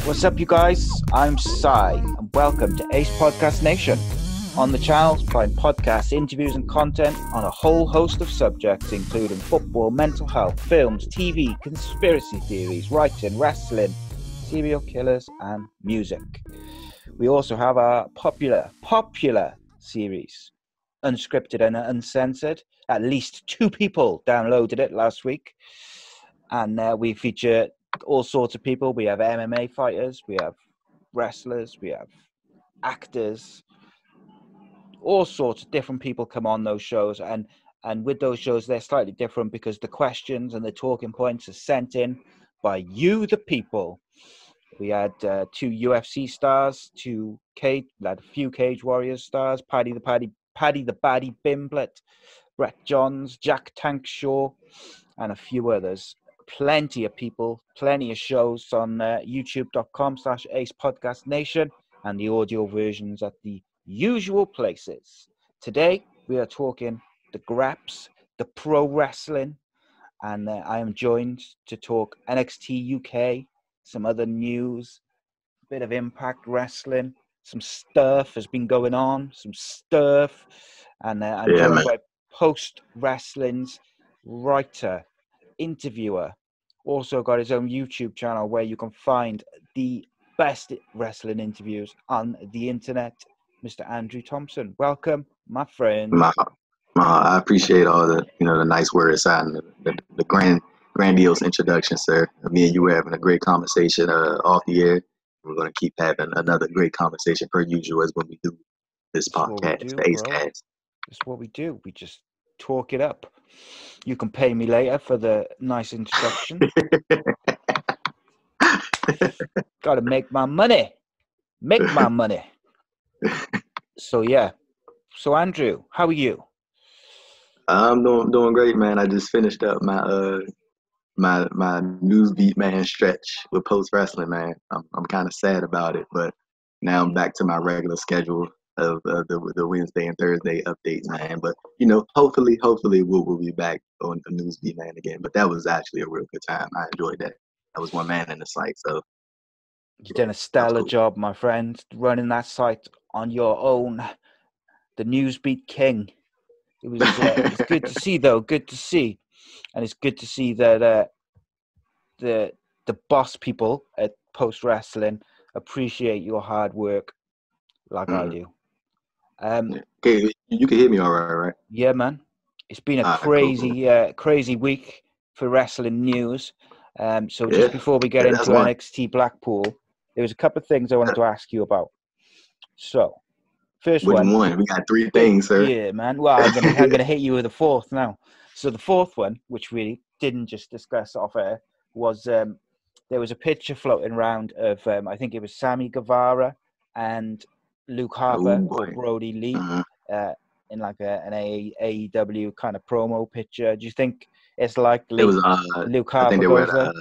What's up, you guys? I'm Sai, and welcome to Ace Podcast Nation. On the channel, find podcasts, interviews, and content on a whole host of subjects, including football, mental health, films, TV, conspiracy theories, writing, wrestling, serial killers, and music. We also have our popular series, Unscripted and Uncensored. At least 2 people downloaded it last week, and we feature all sorts of people. We have MMA fighters, we have wrestlers, we have actors, all sorts of different people come on those shows, and with those shows they're slightly different because the questions and the talking points are sent in by you, the people. We had 2 UFC stars, we had a few Cage Warriors stars, Paddy the Baddy Bimblet, Brett Johns, Jack Tank Shaw, and a few others. Plenty of people, plenty of shows on youtube.com/AcePodcastNation, and the audio versions at the usual places. Today, we are talking the Graps, the pro wrestling, and I am joined to talk NXT UK, some other news, a bit of Impact Wrestling, some stuff has been going on, and I'm joined by Post Wrestling's writer, interviewer, also got his own YouTube channel where you can find the best wrestling interviews on the internet, Mr. Andrew Thompson. Welcome, my friend. I appreciate all the the nice words and the grandiose introduction, sir. Me and you were having a great conversation off the air. We're going to keep having another great conversation per usual as when we do this podcast, the ACEcast. That's what we do. We just talk it up. You can pay me later for the nice introduction. Got to make my money. So yeah. So Andrew, how are you? I'm doing great, man. I just finished up my my Newsbeat man stretch with Post Wrestling, man. I'm kind of sad about it, but now I'm back to my regular schedule of the Wednesday and Thursday updates, man. But hopefully we'll be back on the Newsbeat, man, again. But that was actually a real good time. I enjoyed that. I was one man in the site, so you've done a stellar job, my friend, running that site on your own. The Newsbeat king. It was good to see, though. Good to see, and it's good to see that the boss people at Post Wrestling appreciate your hard work, like I do. Okay, you can hear me all right? Yeah, man. It's been a crazy week for wrestling news. So just before we get into NXT Blackpool, there was a couple of things I wanted to ask you about. So, first one. We got 3 things, sir. Yeah, man. Well, I'm gonna hit you with a 4th now. So the 4th one, which we didn't just discuss off air, was there was a picture floating around of I think it was Sammy Guevara and Luke Harper or Brody Lee in like an AEW kind of promo picture. Do you think it's likely Luke Harper goes there?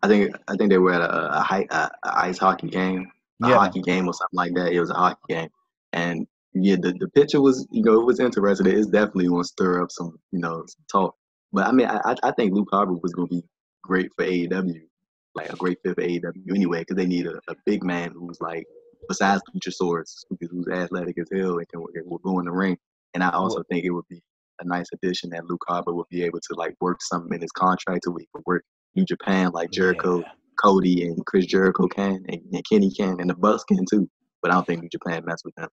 I think they were at a ice hockey game, hockey game or something like that. It was a hockey game, and the picture was it was interesting. It's definitely going to stir up some some talk. But I mean, I think Luke Harper was going to be great for AEW, like a great fit for AEW anyway, because they need a big man who's like, besides Luchasaurus, who's athletic as hell and will go in the ring. And I also think it would be a nice addition that Luke Harper would be able to like work something in his contract so he could work New Japan like Jericho, Cody, and Chris Jericho can, and Kenny can, and the Bucks can too. But I don't think New Japan mess with them.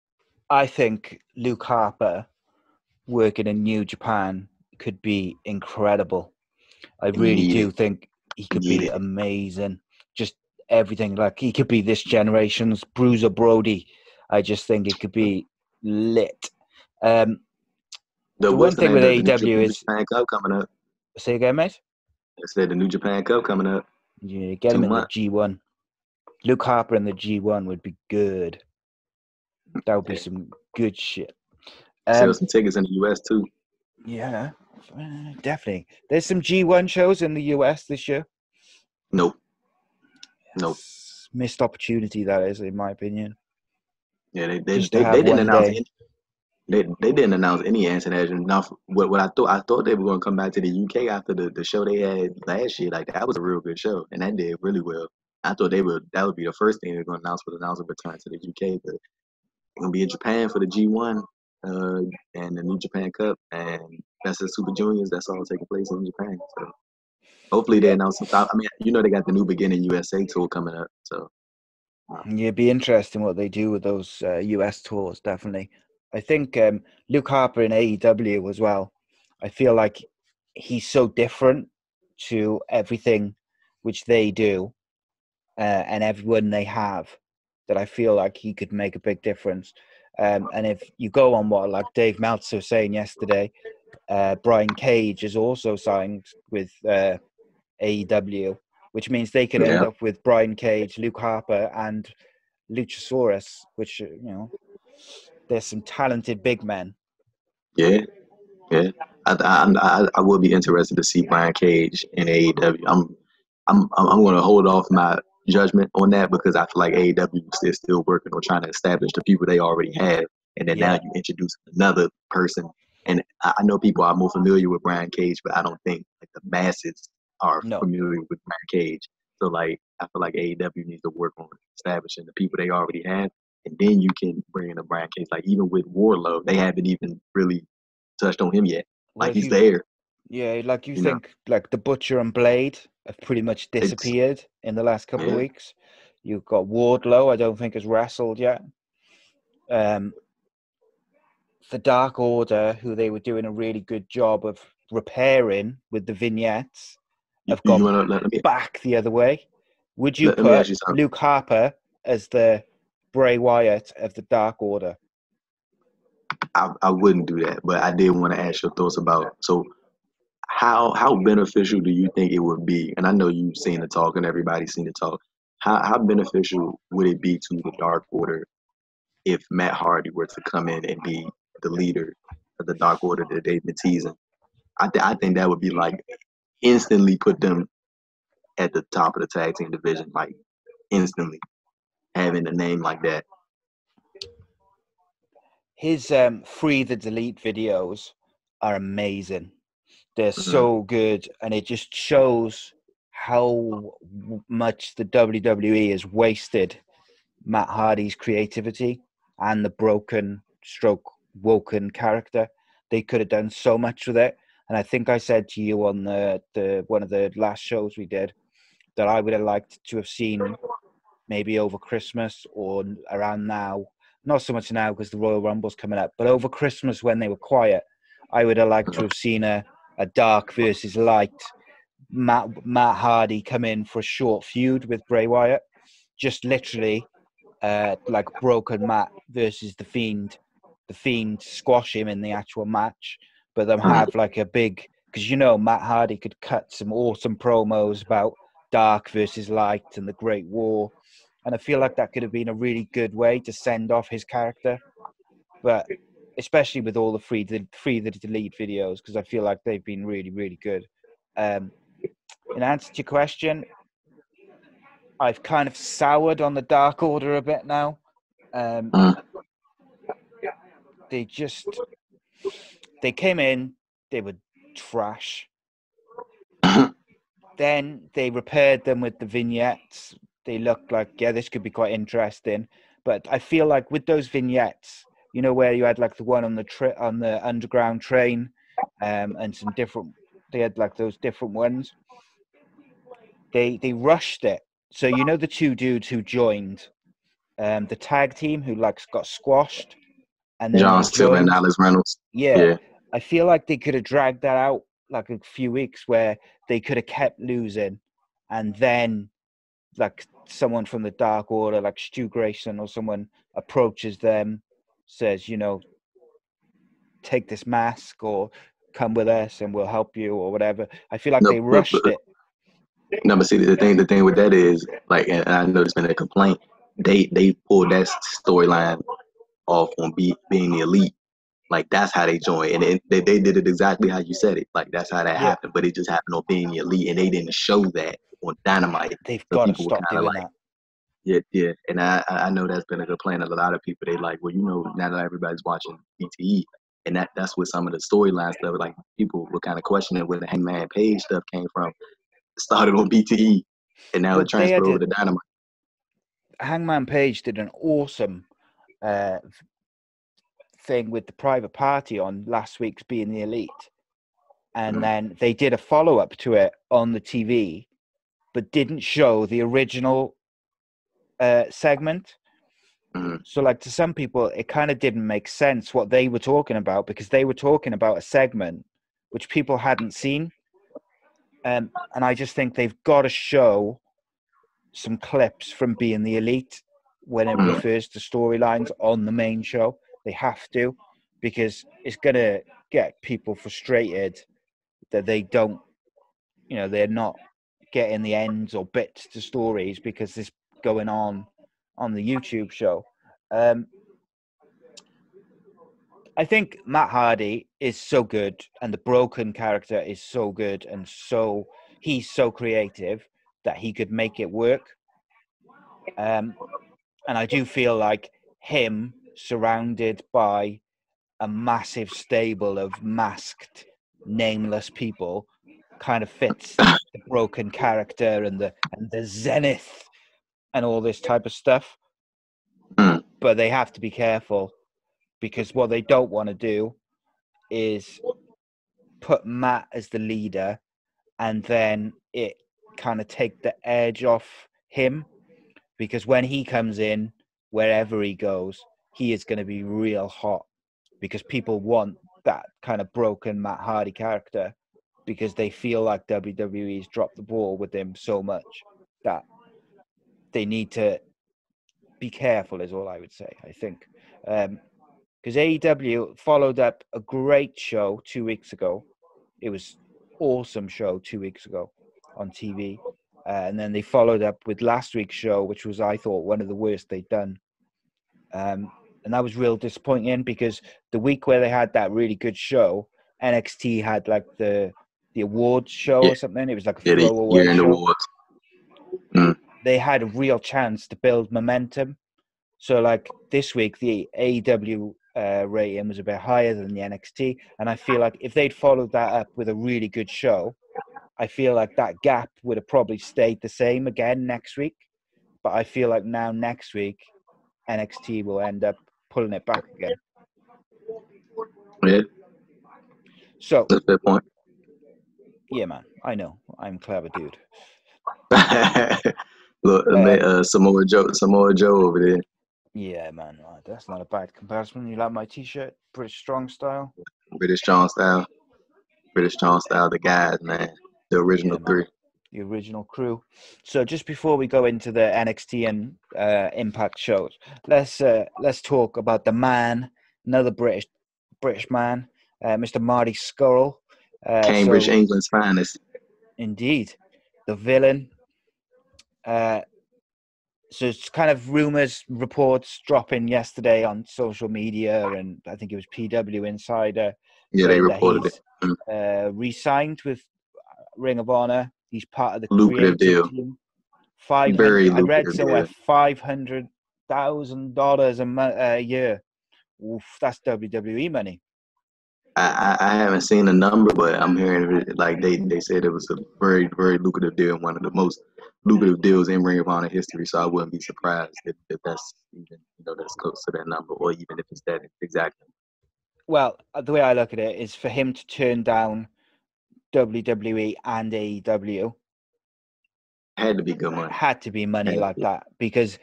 I think Luke Harper working in New Japan could be incredible. I really do think he could be amazing. Just everything. Like, he could be this generation's Bruiser Brody. I just think it could be lit. The one thing with AEW is Japan Cup coming up. Say again, mate? I said the New Japan Cup coming up. Yeah, get him in the G1. Luke Harper in the G1 would be good. That would be some good shit. Sell some tickets in the US too. Yeah, definitely. There's some G1 shows in the US this year. Nope. Missed opportunity, that is, in my opinion. Yeah, they didn't announce any. They didn't announce any answer to that. Enough. What I thought they were going to come back to the UK after the show they had last year. Like, that was a real good show, and that did really well. I thought that would be the first thing they're going to announce a return to the UK, but they're going to be in Japan for the G1 and the New Japan Cup, and that's the Super Juniors. That's all taking place in Japan. So hopefully they announce some stuff. I mean, they got the New Beginning USA tour coming up, so. Yeah, it'd be interesting what they do with those US tours, definitely. I think Luke Harper in AEW as well. I feel like he's so different to everything which they do and everyone they have that I feel like he could make a big difference. And if you go on what like Dave Meltzer was saying yesterday, Brian Cage is also signed with AEW, which means they could end up with Brian Cage, Luke Harper, and Luchasaurus, which there's some talented big men. Yeah. I will be interested to see Brian Cage in AEW. I'm going to hold off my judgment on that because I feel like AEW is still working on trying to establish the people they already have, and then now you introduce another person. And I know people are more familiar with Brian Cage, but I don't think like the masses are familiar with Brian Cage. So like I feel like AEW needs to work on establishing the people they already have, and then you can bring in a Brian Cage. Like even with Warlow, they haven't even really touched on him yet. Like he's there. Yeah, like you think like the Butcher and Blade have pretty much disappeared in the last couple of weeks. You've got Wardlow, I don't think has wrestled yet. The Dark Order, who they were doing a really good job of repairing with the vignettes, have gone back the other way. Would you put Luke Harper as the Bray Wyatt of the Dark Order? I wouldn't do that, but I did want to ask your thoughts about how beneficial do you think it would be? And I know you've seen the talk and everybody's seen the talk. How beneficial would it be to the Dark Order if Matt Hardy were to come in and be the leader of the Dark Order that they've been teasing? I think that would be like instantly put them at the top of the tag team division, like instantly having a name like that. His Free the Delete videos are amazing. They're so good, and it just shows how much the WWE has wasted Matt Hardy's creativity and the broken stroke woken character. They could have done so much with it. And I think I said to you on the one of the last shows we did that I would have liked to have seen maybe over Christmas or around now. Not so much now because the Royal Rumble's coming up, but over Christmas when they were quiet, I would have liked to have seen a dark versus light Matt Hardy come in for a short feud with Bray Wyatt. Just literally like broken Matt versus the Fiend. The Fiend squash him in the actual match, but them have like a big, because Matt Hardy could cut some awesome promos about dark versus light and the Great War. And I feel like that could have been a really good way to send off his character. But especially with all the free the delete videos, because I feel like they've been really, really good. In answer to your question, I've kind of soured on the Dark Order a bit now. They came in, they were trash. Then they repaired them with the vignettes. They looked like, this could be quite interesting. But I feel like with those vignettes, where you had like the one on the underground train, and some different, they had like those different ones. They rushed it. So the two dudes who joined, the tag team who got squashed, and then John Silver and Alex Reynolds. Yeah, I feel like they could have dragged that out like a few weeks where they could have kept losing, and then like someone from the Dark Order, like Stu Grayson or someone, approaches them, says, take this mask or come with us and we'll help you or whatever. I feel like they rushed it. No, but see, the thing with that is, like, and I know there's been a complaint, they pulled that storyline off on being the Elite. Like, that's how they joined. And they did it exactly how you said it. Like, that's how that happened. But it just happened on being the Elite, and they didn't show that on Dynamite. They've got to stop doing that. Yeah. And I know that's been a complaint of a lot of people. They like, well, now that everybody's watching BTE, and that's where some of the storyline stuff, like, people were kind of questioning where the Hangman Page stuff came from. It started on BTE. and now Well, it transferred over to Dynamite. Hangman Page did an awesome thing with the private party on last week's Being the Elite. And then they did a follow-up to it on the TV, but didn't show the original segment. So, like, to some people, it kind of didn't make sense what they were talking about, because they were talking about a segment which people hadn't seen. And I just think they've got to show some clips from Being the Elite when it refers to storylines on the main show. They have to, because it's going to get people frustrated that they don't, they're not getting the ends or bits to stories because this going on the YouTube show. I think Matt Hardy is so good, and the Broken character is so good, and he's so creative that he could make it work. And I do feel like him surrounded by a massive stable of masked, nameless people kind of fits the Broken character and the Zenith and all this type of stuff. But they have to be careful, because what they don't want to do is put Matt as the leader and then it kind of take the edge off him, because when he comes in, wherever he goes, he is going to be real hot, because people want that kind of broken Matt Hardy character, because they feel like WWE's dropped the ball with him so much that they need to be careful, is all I would say, I think. Because AEW followed up a great show 2 weeks ago. It was awesome show 2 weeks ago on TV. And then they followed up with last week's show, which was, I thought, one of the worst they'd done. And that was real disappointing, because the week where they had that really good show, NXT had like the awards show or something. It was like a throwaway show. They had a real chance to build momentum. So like this week, the AEW rating was a bit higher than the NXT. And I feel like if they'd followed that up with a really good show, I feel like that gap would have probably stayed the same again next week. But I feel like now next week, NXT will end up pulling it back again. Yeah. So that's a fair point. Yeah, man. I know. I'm a clever dude. Look, Samoa Joe over there. Yeah, man. That's not a bad comparison. You like my T-shirt? British Strong Style? British Strong Style. The guys, man. The original three. The original crew. So just before we go into the NXT and Impact shows, let's talk about the man, another British man, Mr. Marty Scurll. Cambridge, England's finest. Indeed. The villain. So it's kind of reports dropping yesterday on social media, and I think it was PW Insider. Yeah, they reported it. Re-signed with Ring of Honor. He's part of the lucrative deal. Team. Very lucrative. I read somewhere $500,000 a year. Oof, that's WWE money. I haven't seen a number, but I'm hearing it, like they said it was a very, very lucrative deal, one of the most lucrative deals in Ring of Honor history. So I wouldn't be surprised if that's even that's close to that number, or even if it's that exactly. Well, the way I look at it is, for him to turn down WWE and AEW, had to be good money. Had to be money like that, because,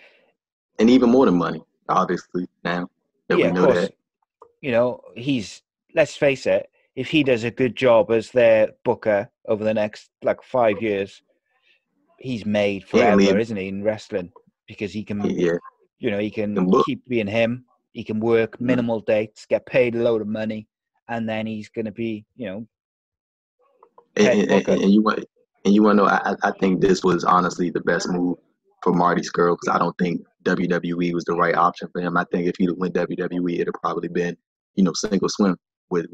and even more than money, obviously, now that we know that. Let's face it, if he does a good job as their booker over the next 5 years, he's made forever, isn't he, in wrestling? Because he can, he can keep being him. He can work minimal dates, get paid a load of money, and then he's going to be, And you want to know? I think this was honestly the best move for Marty Scurll, because I don't think WWE was the right option for him. I think if he went WWE, it'd have probably been single swim with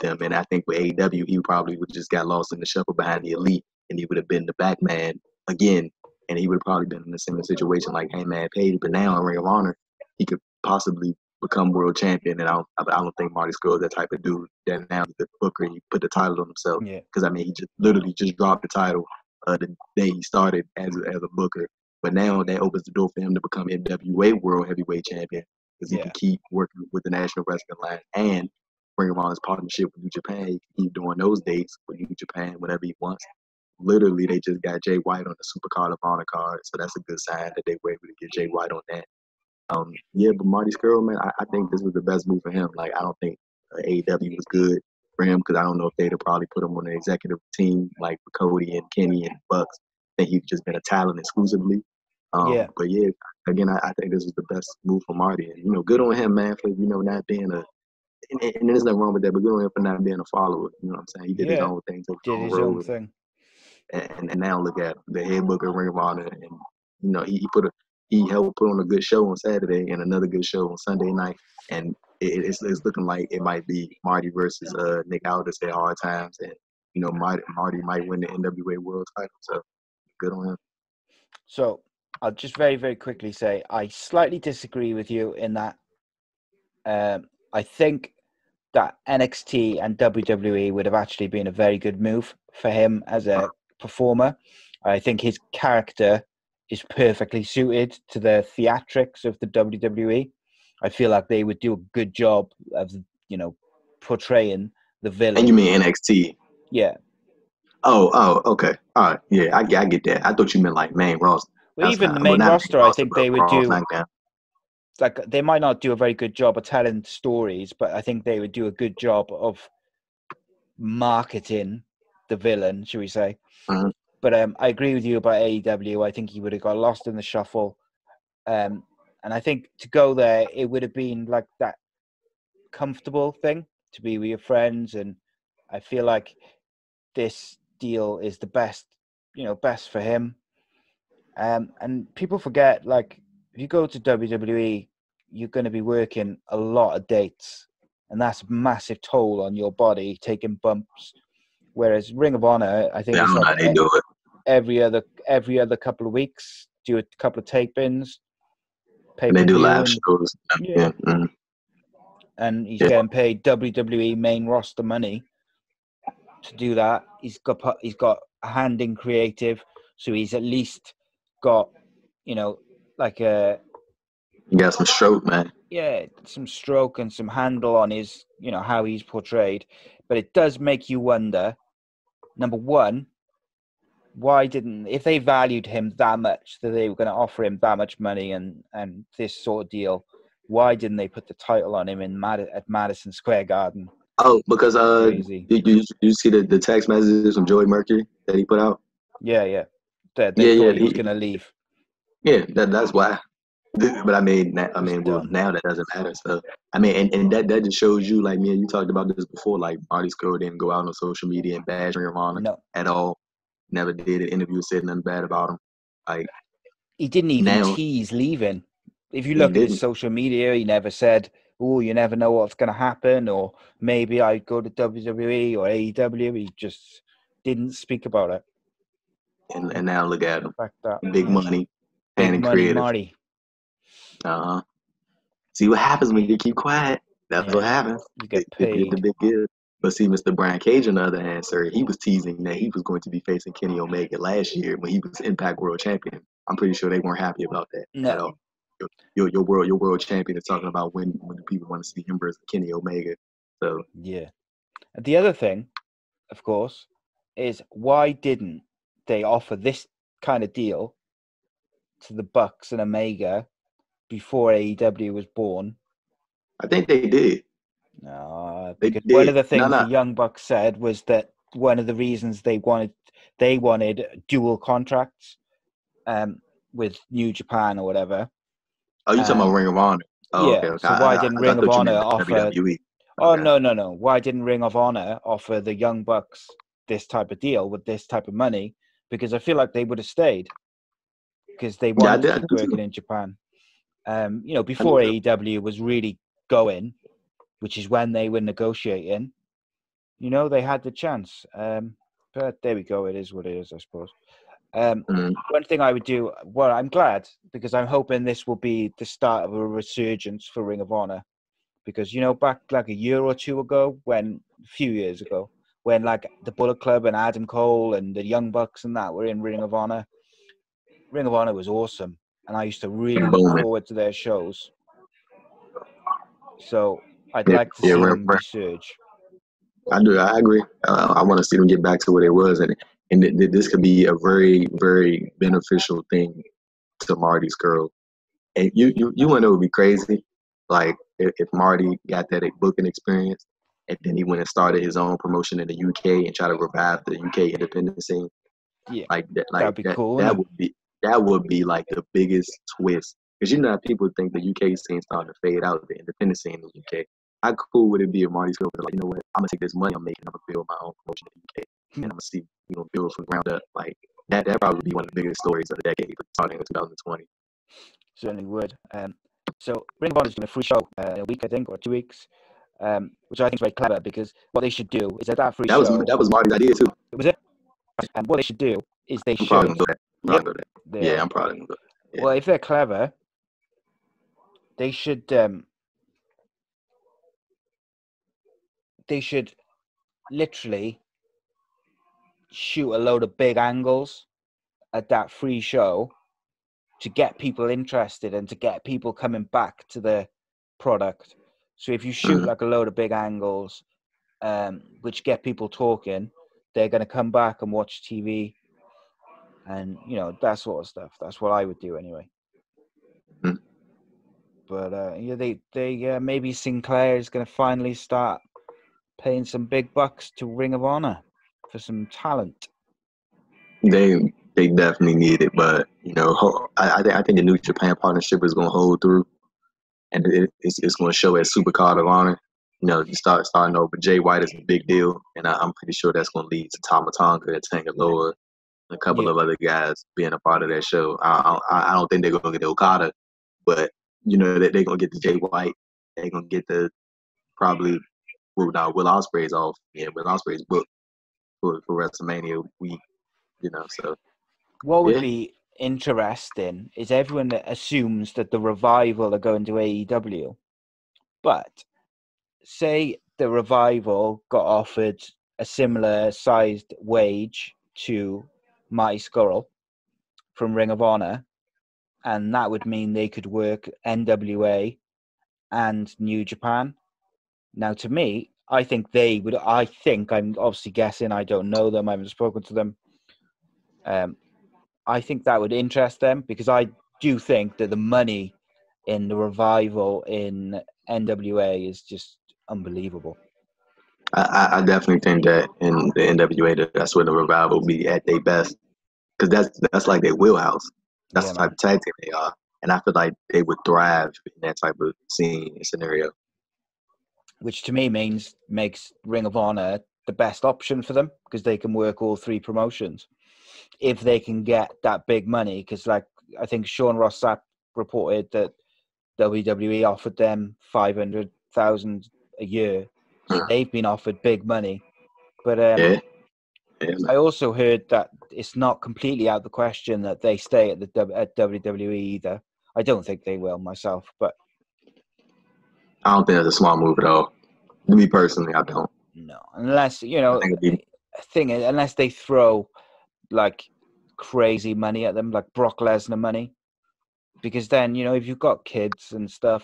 them. And I think with AEW, he probably would just got lost in the shuffle behind the Elite, and he would have been the back man again, and he would have probably been in a similar situation like Hangman Page. But now in Ring of Honor, he could possibly become world champion, and I don't think Marty Scurll is that type of dude that now the booker, he put the title on himself. Because he just literally just dropped the title the day he started as a booker. But now that opens the door for him to become NWA World Heavyweight Champion because he can keep working with the National Wrestling Alliance and bring him on his partnership with New Japan. He can keep doing those dates with New Japan whenever he wants. Literally, they just got Jay White on the Super Card of Honor card, so that's a good sign that they were able to get Jay White on that. Yeah, but Marty Scurll, man, I think this was the best move for him. Like, I don't think AEW was good for him because I don't know if they'd have probably put him on the executive team like Cody and Kenny and Bucks. I think he'd just been a talent exclusively. But yeah, again, I think this was the best move for Marty. And, good on him, man, for, not being and there's nothing wrong with that, but good on him for not being a follower. You know what I'm saying? He did his own thing. Did his own thing. And now look at the head booker of Ring of Honor. And, he helped put on a good show on Saturday and another good show on Sunday night. And it's looking like it might be Marty versus Nick Aldis at Hard Times. And, Marty might win the NWA World title. So good on him. So I'll just very, very quickly say I slightly disagree with you in that I think that NXT and WWE would have actually been a very good move for him as a performer. I think his character is perfectly suited to the theatrics of the WWE. I feel like they would do a good job of, portraying the villain. And you mean NXT? Yeah. Oh, okay. All right. Yeah, I get that. I thought you meant like main roster. Well, even the main roster, I think they would do. Like, they might not do a very good job of telling stories, but I think they would do a good job of marketing the villain, should we say. Mm-hmm. But I agree with you about AEW. I think he would have got lost in the shuffle. And I think to go there, it would have been like that comfortable thing to be with your friends. And I feel like this deal is the best for him. And people forget, like, if you go to WWE, you're going to be working a lot of dates, and that's a massive toll on your body, taking bumps. Whereas Ring of Honor, I think it's like they do it every other couple of weeks, do a couple of tape-ins. They do live shows. Yeah. Mm-hmm. And he's getting paid WWE main roster money to do that. He's got a hand in creative, so he's at least got, like a... You got some stroke, man. Yeah, some stroke and some handle on his, how he's portrayed. But it does make you wonder, number one, if they valued him that much, that they were going to offer him that much money and this sort of deal, why didn't they put the title on him at Madison Square Garden? Oh, because you see the text messages from Joey Mercury that he put out? Yeah. They thought he was going to leave. Yeah, that's why. But now that doesn't matter. So and that just shows you, like, me and you talked about this before. Like, Marty Scurll didn't go out on social media and bash Ring of Honor at all. Never did an interview, said nothing bad about him. Like, he didn't even tease leaving. If you look at his social media, he never said, "Oh, you never know what's going to happen," or maybe I go to WWE or AEW. He just didn't speak about it. And now look at him, big money, and creative. Marty. See what happens when you keep quiet. That's what happens. You get paid. The big give. But see, Mr. Brian Cage, on the other hand, sir, he was teasing that he was going to be facing Kenny Omega last year when he was Impact World Champion. I'm pretty sure they weren't happy about that at all. Your world champion is talking about when do people want to see him versus Kenny Omega. So yeah. And the other thing, of course, is why didn't they offer this kind of deal to the Bucks and Omega before AEW was born? I think they did. No, because one of the things the Young Bucks said was that one of the reasons they wanted dual contracts with New Japan or whatever. Oh, you talking about Ring of Honor? Oh, yeah. Okay. So why didn't Ring of Honor offer? WWE. Oh, no. Why didn't Ring of Honor offer the Young Bucks this type of deal with this type of money? Because I feel like they would have stayed because they wanted to keep working in Japan. Before AEW was really going, which is when they were negotiating, they had the chance. But there we go. It is what it is, I suppose. One thing I would do, well, I'm glad because I'm hoping this will be the start of a resurgence for Ring of Honor. Because, back like a year or two ago, a few years ago, when like the Bullet Club and Adam Cole and the Young Bucks and that were in Ring of Honor. Ring of Honor was awesome, and I used to really look forward to their shows. So I'd like to see them resurge. I do. I agree. I want to see them get back to where they was, and this could be a very, very beneficial thing to Marty's girl. And you want to know what would be crazy? Like if Marty got that booking experience, and then he went and started his own promotion in the UK and try to revive the UK independent scene. Yeah, that'd be cool. That would be like the biggest twist, because you know how people think the UK scene starting to fade out, the independent scene in the UK. How cool would it be if Marty's girl was like, you know what, I'm gonna take this money I'm making, I'm gonna build my own promotion in the UK, and I'm gonna see, build from the ground up. Like that probably be one of the biggest stories of the decade, starting in 2020. Certainly would. So Ring of Honor is doing a free show in a week, I think, or 2 weeks, which I think is very clever, because what they should do is that free show. That was Marty's idea too. Was it? And what they should do is they should. I'm proud of them. Yeah. Well, if they're clever, they should literally shoot a load of big angles at that free show to get people interested and to get people coming back to the product. So if you shoot like a load of big angles, which get people talking, they're going to come back and watch TV, and that sort of stuff. That's what I would do anyway. But they maybe Sinclair is going to finally start paying some big bucks to Ring of Honor for some talent. They definitely need it, but I think the New Japan partnership is going to hold through, and it's going to show as Super Card of Honor. Starting over. Jay White is a big deal, and I'm pretty sure that's going to lead to Tama Tonga and Tangaloa, and a couple of other guys being a part of that show. I don't think they're going to get Okada, but they're going to get the Jay White. They're going to get the probably Will Ospreay's off. Yeah, Will Ospreay's booked for WrestleMania week. So what would be interesting is everyone assumes that the Revival are going to AEW, but say the Revival got offered a similar sized wage to Marty Scurll from Ring of Honor, and that would mean they could work NWA and New Japan. Now, to me, I think they would. I'm obviously guessing. I don't know them. I haven't spoken to them. I think that would interest them, because I do think that the money in the Revival in NWA is just unbelievable. I definitely think that in the NWA, that's where the Revival will be at their best, because that's like their wheelhouse. That's the type of tag team they are, and I feel like they would thrive in that type of scene and scenario. Which to me makes Ring of Honor the best option for them, because they can work all three promotions if they can get that big money. Because I think Sean Ross Sapp reported that WWE offered them $500,000 a year. So they've been offered big money. But I also heard that it's not completely out of the question that they stay at WWE either. I don't think they will myself, but I don't think that's a smart move at all. Me personally, I don't. No, unless unless they throw like crazy money at them, like Brock Lesnar money, because then if you've got kids and stuff,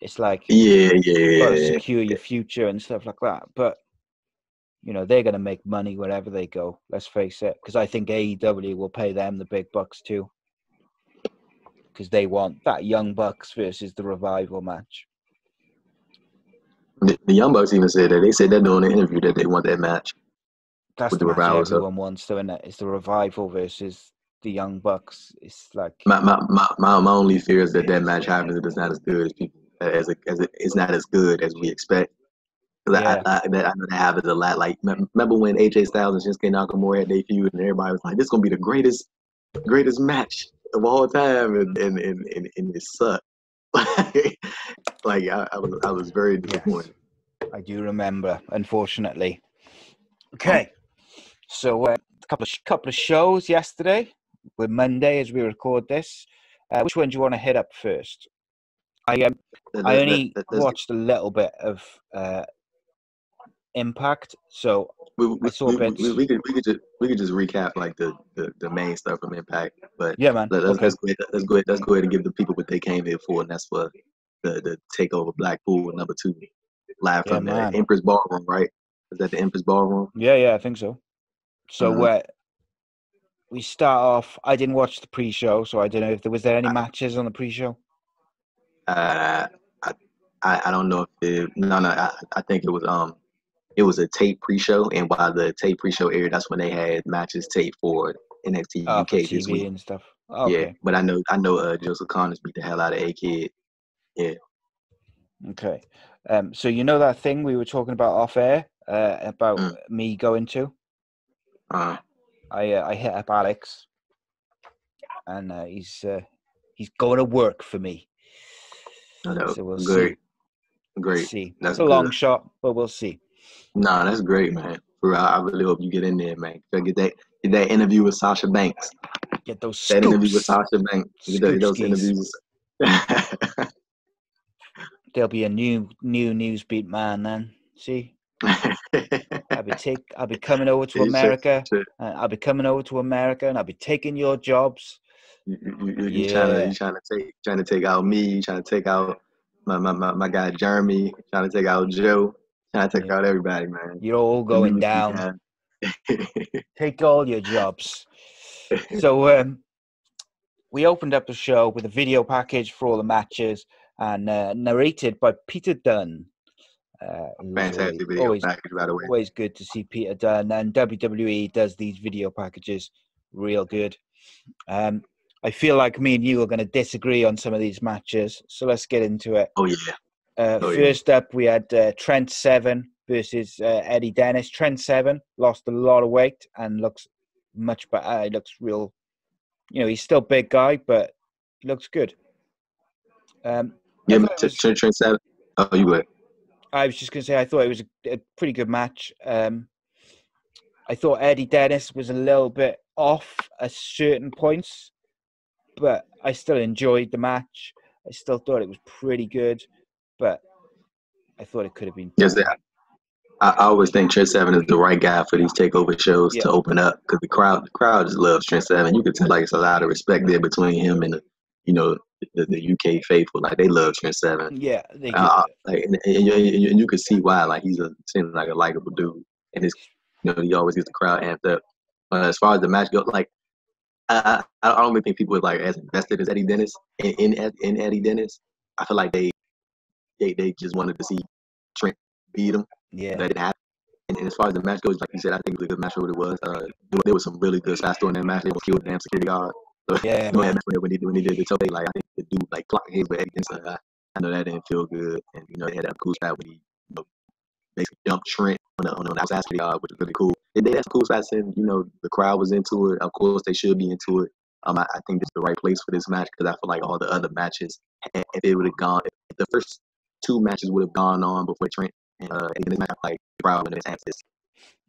it's like you've got to secure your future and stuff like that. But they're going to make money wherever they go. Let's face it, because I think AEW will pay them the big bucks too, because they want that Young Bucks versus the Revival match. The Young Bucks even said that. They said that during the interview that they want that match. That's the match Revival, everyone wants, though, isn't it? It's the Revival versus the Young Bucks. It's like my only fear is that match happens and it's not as good as people it's not as good as we expect. I know that happens a lot. Like, remember when AJ Styles and Shinsuke Nakamura had their feud, and everybody was like, "This is gonna be the greatest match of all time," and it sucked. Like I was very disappointed. Yes, I do remember, unfortunately. Okay, so a couple of shows yesterday. We're Monday as we record this. Which one do you want to hit up first? I only watched a little bit of Impact, so we I saw bits. we could just recap like the main stuff from Impact, but Yeah, man. let's Okay. let's go ahead and give the people what they came here for, and that's for the Takeover Blackpool #2, live Yeah, from the man. Empress Ballroom, right? Is that the Empress Ballroom? Yeah, I think so. So we start off. I didn't watch the pre-show, so I don't know if there was any matches on the pre-show. I don't know if I think it was a tape pre-show, and while the tape pre-show aired, that's when they had matches taped for NXT For UK this TV week. and stuff. Yeah, Okay. but I know Joseph Connors beat the hell out of ACEkid. Yeah. Okay. So you know that thing we were talking about off air about me going to? I hit up Alex, and he's going to work for me. No, So we'll great. see. Great. See. That's It's a good. long shot, but we'll see. Nah, that's great, man. For real, I really hope you get in there, man. Get that interview with Sasha Banks. Get those scoops. That interview with Sasha Banks. Get those interviews. There'll be a new newsbeat man then. See? I'll be coming over to America. I'll be coming over to America, and I'll be taking your jobs. You trying to take out me? You trying to take out my guy Jeremy? Trying to take out Joe? Trying to take out everybody, man. You're all going down. Take all your jobs. So we opened up the show with a video package for all the matches, and narrated by Peter Dunne. Fantastic video package, by the way. Always good to see Peter Dunne, and WWE does these video packages real good. I feel like me and you are going to disagree on some of these matches, so let's get into it. Oh yeah. First up, we had Trent Seven versus Eddie Dennis. Trent Seven lost a lot of weight and looks much better. He looks real. He's still a big guy, but he looks good. Trent Seven. Oh, you would. I was just going to say, I thought it was a pretty good match. I thought Eddie Dennis was a little bit off at certain points, but I still enjoyed the match. I still thought it was pretty good, but I thought it could have been better. Yes, I always think Trent Seven is the right guy for these takeover shows to open up, because the crowd just loves Trent Seven. You can tell like it's a lot of respect there between him and the UK faithful. Like they love Trent Seven. Yeah, they do. And you can see why. Like seems like a likable dude, and he always gets the crowd amped up. As far as the match goes, like I don't really think people are like as invested as Eddie Dennis in Eddie Dennis. I feel like they just wanted to see Trent beat him. Yeah. That didn't happen. And as far as the match goes, like you said, I think it was a good match for what it was. There was some really good shots during that match. They almost killed the damn security guard. So, yeah, when he did the toe, like I think the dude like clocked his with Eddie Dennis. I know that didn't feel good. And they had that cool spot when he basically dumped Trent on the outside security guard, which was really cool. They had some cool spots, and the crowd was into it. Of course, they should be into it. I think this is the right place for this match, because I feel like all the other matches, if it would have gone, if the first two matches would have gone on before Trent and this match, like the crowd would have been this.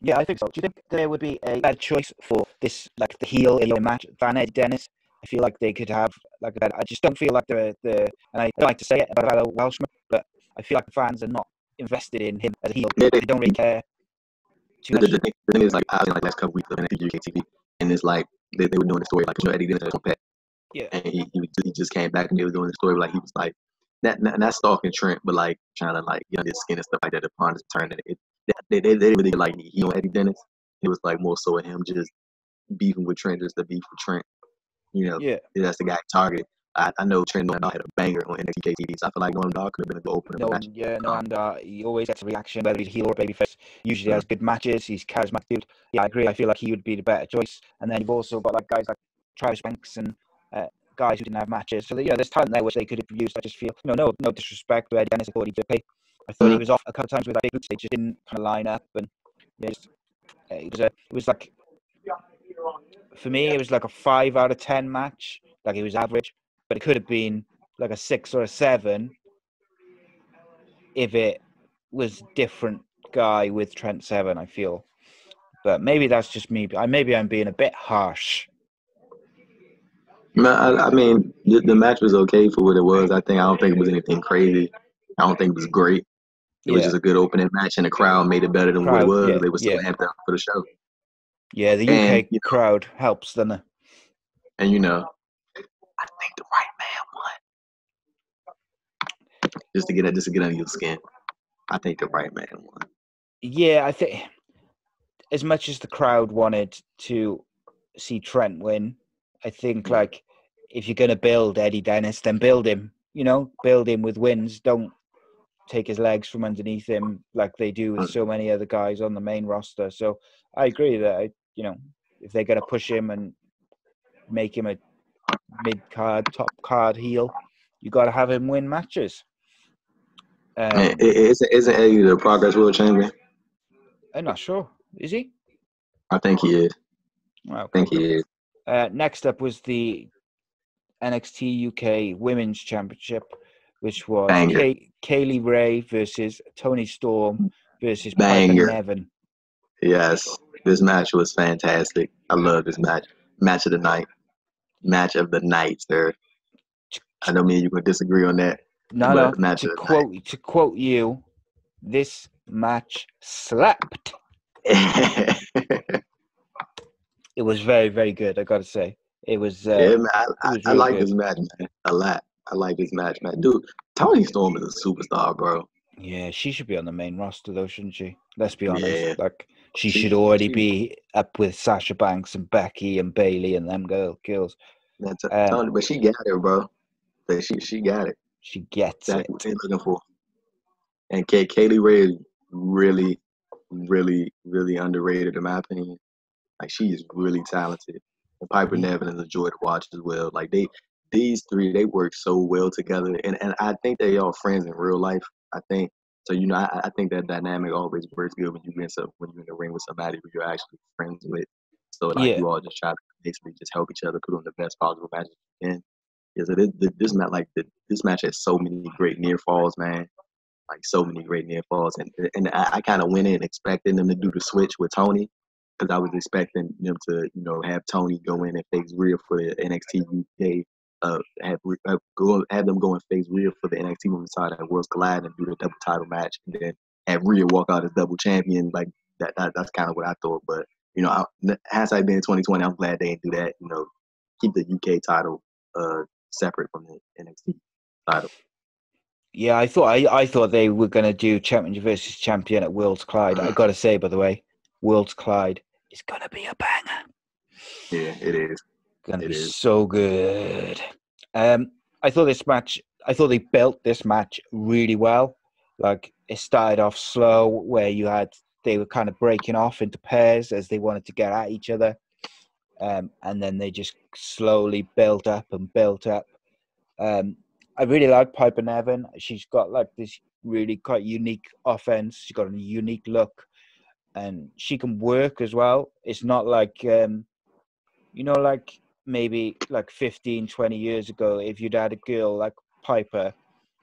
Yeah, I think so. Do you think there would be a bad choice for this, like the heel in the match than Eddie Dennis? I feel like they could have like that. I just don't feel like and I don't like to say it about a Welshman, but I feel like the fans are not invested in him as a heel. Yeah, they don't really care too much. The thing is, like, I was like last couple weeks of NXT UK TV, and it's like they were doing the story like Eddie Dennis was on Pet. Yeah. And he just came back, and they were doing the story like he was like not stalking Trent, but like trying to like get under his skin and stuff like that upon his turn. They didn't really like he on Eddie Dennis. It was like more so him just beefing with Trent, just to beef with Trent. Yeah. That's the guy targeted. I know Trent Noam had a banger on NXT TV, so I feel like Noam Dar could have been a good opener. Noam, he always gets a reaction, whether he's heel or babyface. Usually has good matches. He's charismatic dude. Yeah, I agree. I feel like he would be the better choice. And then you've also got like guys like Travis Banks and guys who didn't have matches. So there's talent there which they could have used. I just feel no disrespect to Eddie Dennis. I thought he did okay. I thought he was off a couple of times with that big boots. They just didn't kind of line up, and it was like, for me, it was like a 5 out of 10 match. Like it was average, but it could have been like a 6 or a 7 if it was different guy with Trent Seven, I feel. But maybe that's just me. Maybe I'm being a bit harsh. I mean, the match was okay for what it was. I don't think it was anything crazy. I don't think it was great. It was Yeah. just a good opening match, and the crowd made it better than what it Crowd, was. yeah, They were so yeah. amped up for the show. Yeah, the And UK crowd helps, doesn't it? and I think the right man won. Just to get under your skin. I think the right man won. Yeah, I think as much as the crowd wanted to see Trent win, I think like if you're gonna build Eddie Dennis, then build him. Build him with wins. Don't take his legs from underneath him like they do with so many other guys on the main roster. So I agree that if they're gonna push him and make him a mid-card, top-card heel, you got to have him win matches. Isn't Eddie the Progress World Champion? I'm not sure. Is he? I think he is. Okay. I think he is. Next up was the NXT UK Women's Championship, which was Kaylee Ray versus Toni Storm versus Piper Niven. Yes, this match was fantastic. I love this match. Match of the night. Match of the night, sir. I know me and you would disagree on that. No. To quote you, this match slapped. It was very, very good. I got to say, it was. I like this match, man, a lot. I like this match, man. Dude, Toni Storm is a superstar, bro. Yeah, she should be on the main roster, though, shouldn't she? Let's be honest. Yeah. Like, she should already be up with Sasha Banks and Becky and Bayley and them girls. Toni, but she got it, bro. But she got it. She gets it. What they're looking for. And Kaylee Ray is really, really, really underrated, in my opinion. Like, she is really talented. And Piper Niven is a joy to watch as well. Like, these three, they work so well together. And I think they are friends in real life. I think so. I think that dynamic always works good when you're in the ring with somebody who you're actually friends with. So you all just try to basically just help each other put on the best possible match you can. Yeah, so this match has so many great near falls, man. Like, so many great near falls, and I kind of went in expecting them to do the switch with Toni, because I was expecting them to have Toni go in and face Rhea for the NXT UK. Have them go and face Rhea for the NXT Women's side at Worlds Collide and do the double title match, and then have Rhea walk out as double champion. Like that's kind of what I thought. But hindsight being 2020, I'm glad they didn't do that. Keep the UK title separate from the NXT title. Yeah, I thought they were going to do champion versus champion at Worlds Collide. I got to say, by the way, Worlds Collide is going to be a banger. Yeah, it is. Going to be so good. I thought they built this match really well. Like, it started off slow, where they were kind of breaking off into pairs as they wanted to get at each other. And then they just slowly built up. I really like Piper Niven. She's got like this really quite unique offense. She's got a unique look, and she can work as well. It's not like, like maybe like 15, 20 years ago, if you'd had a girl like Piper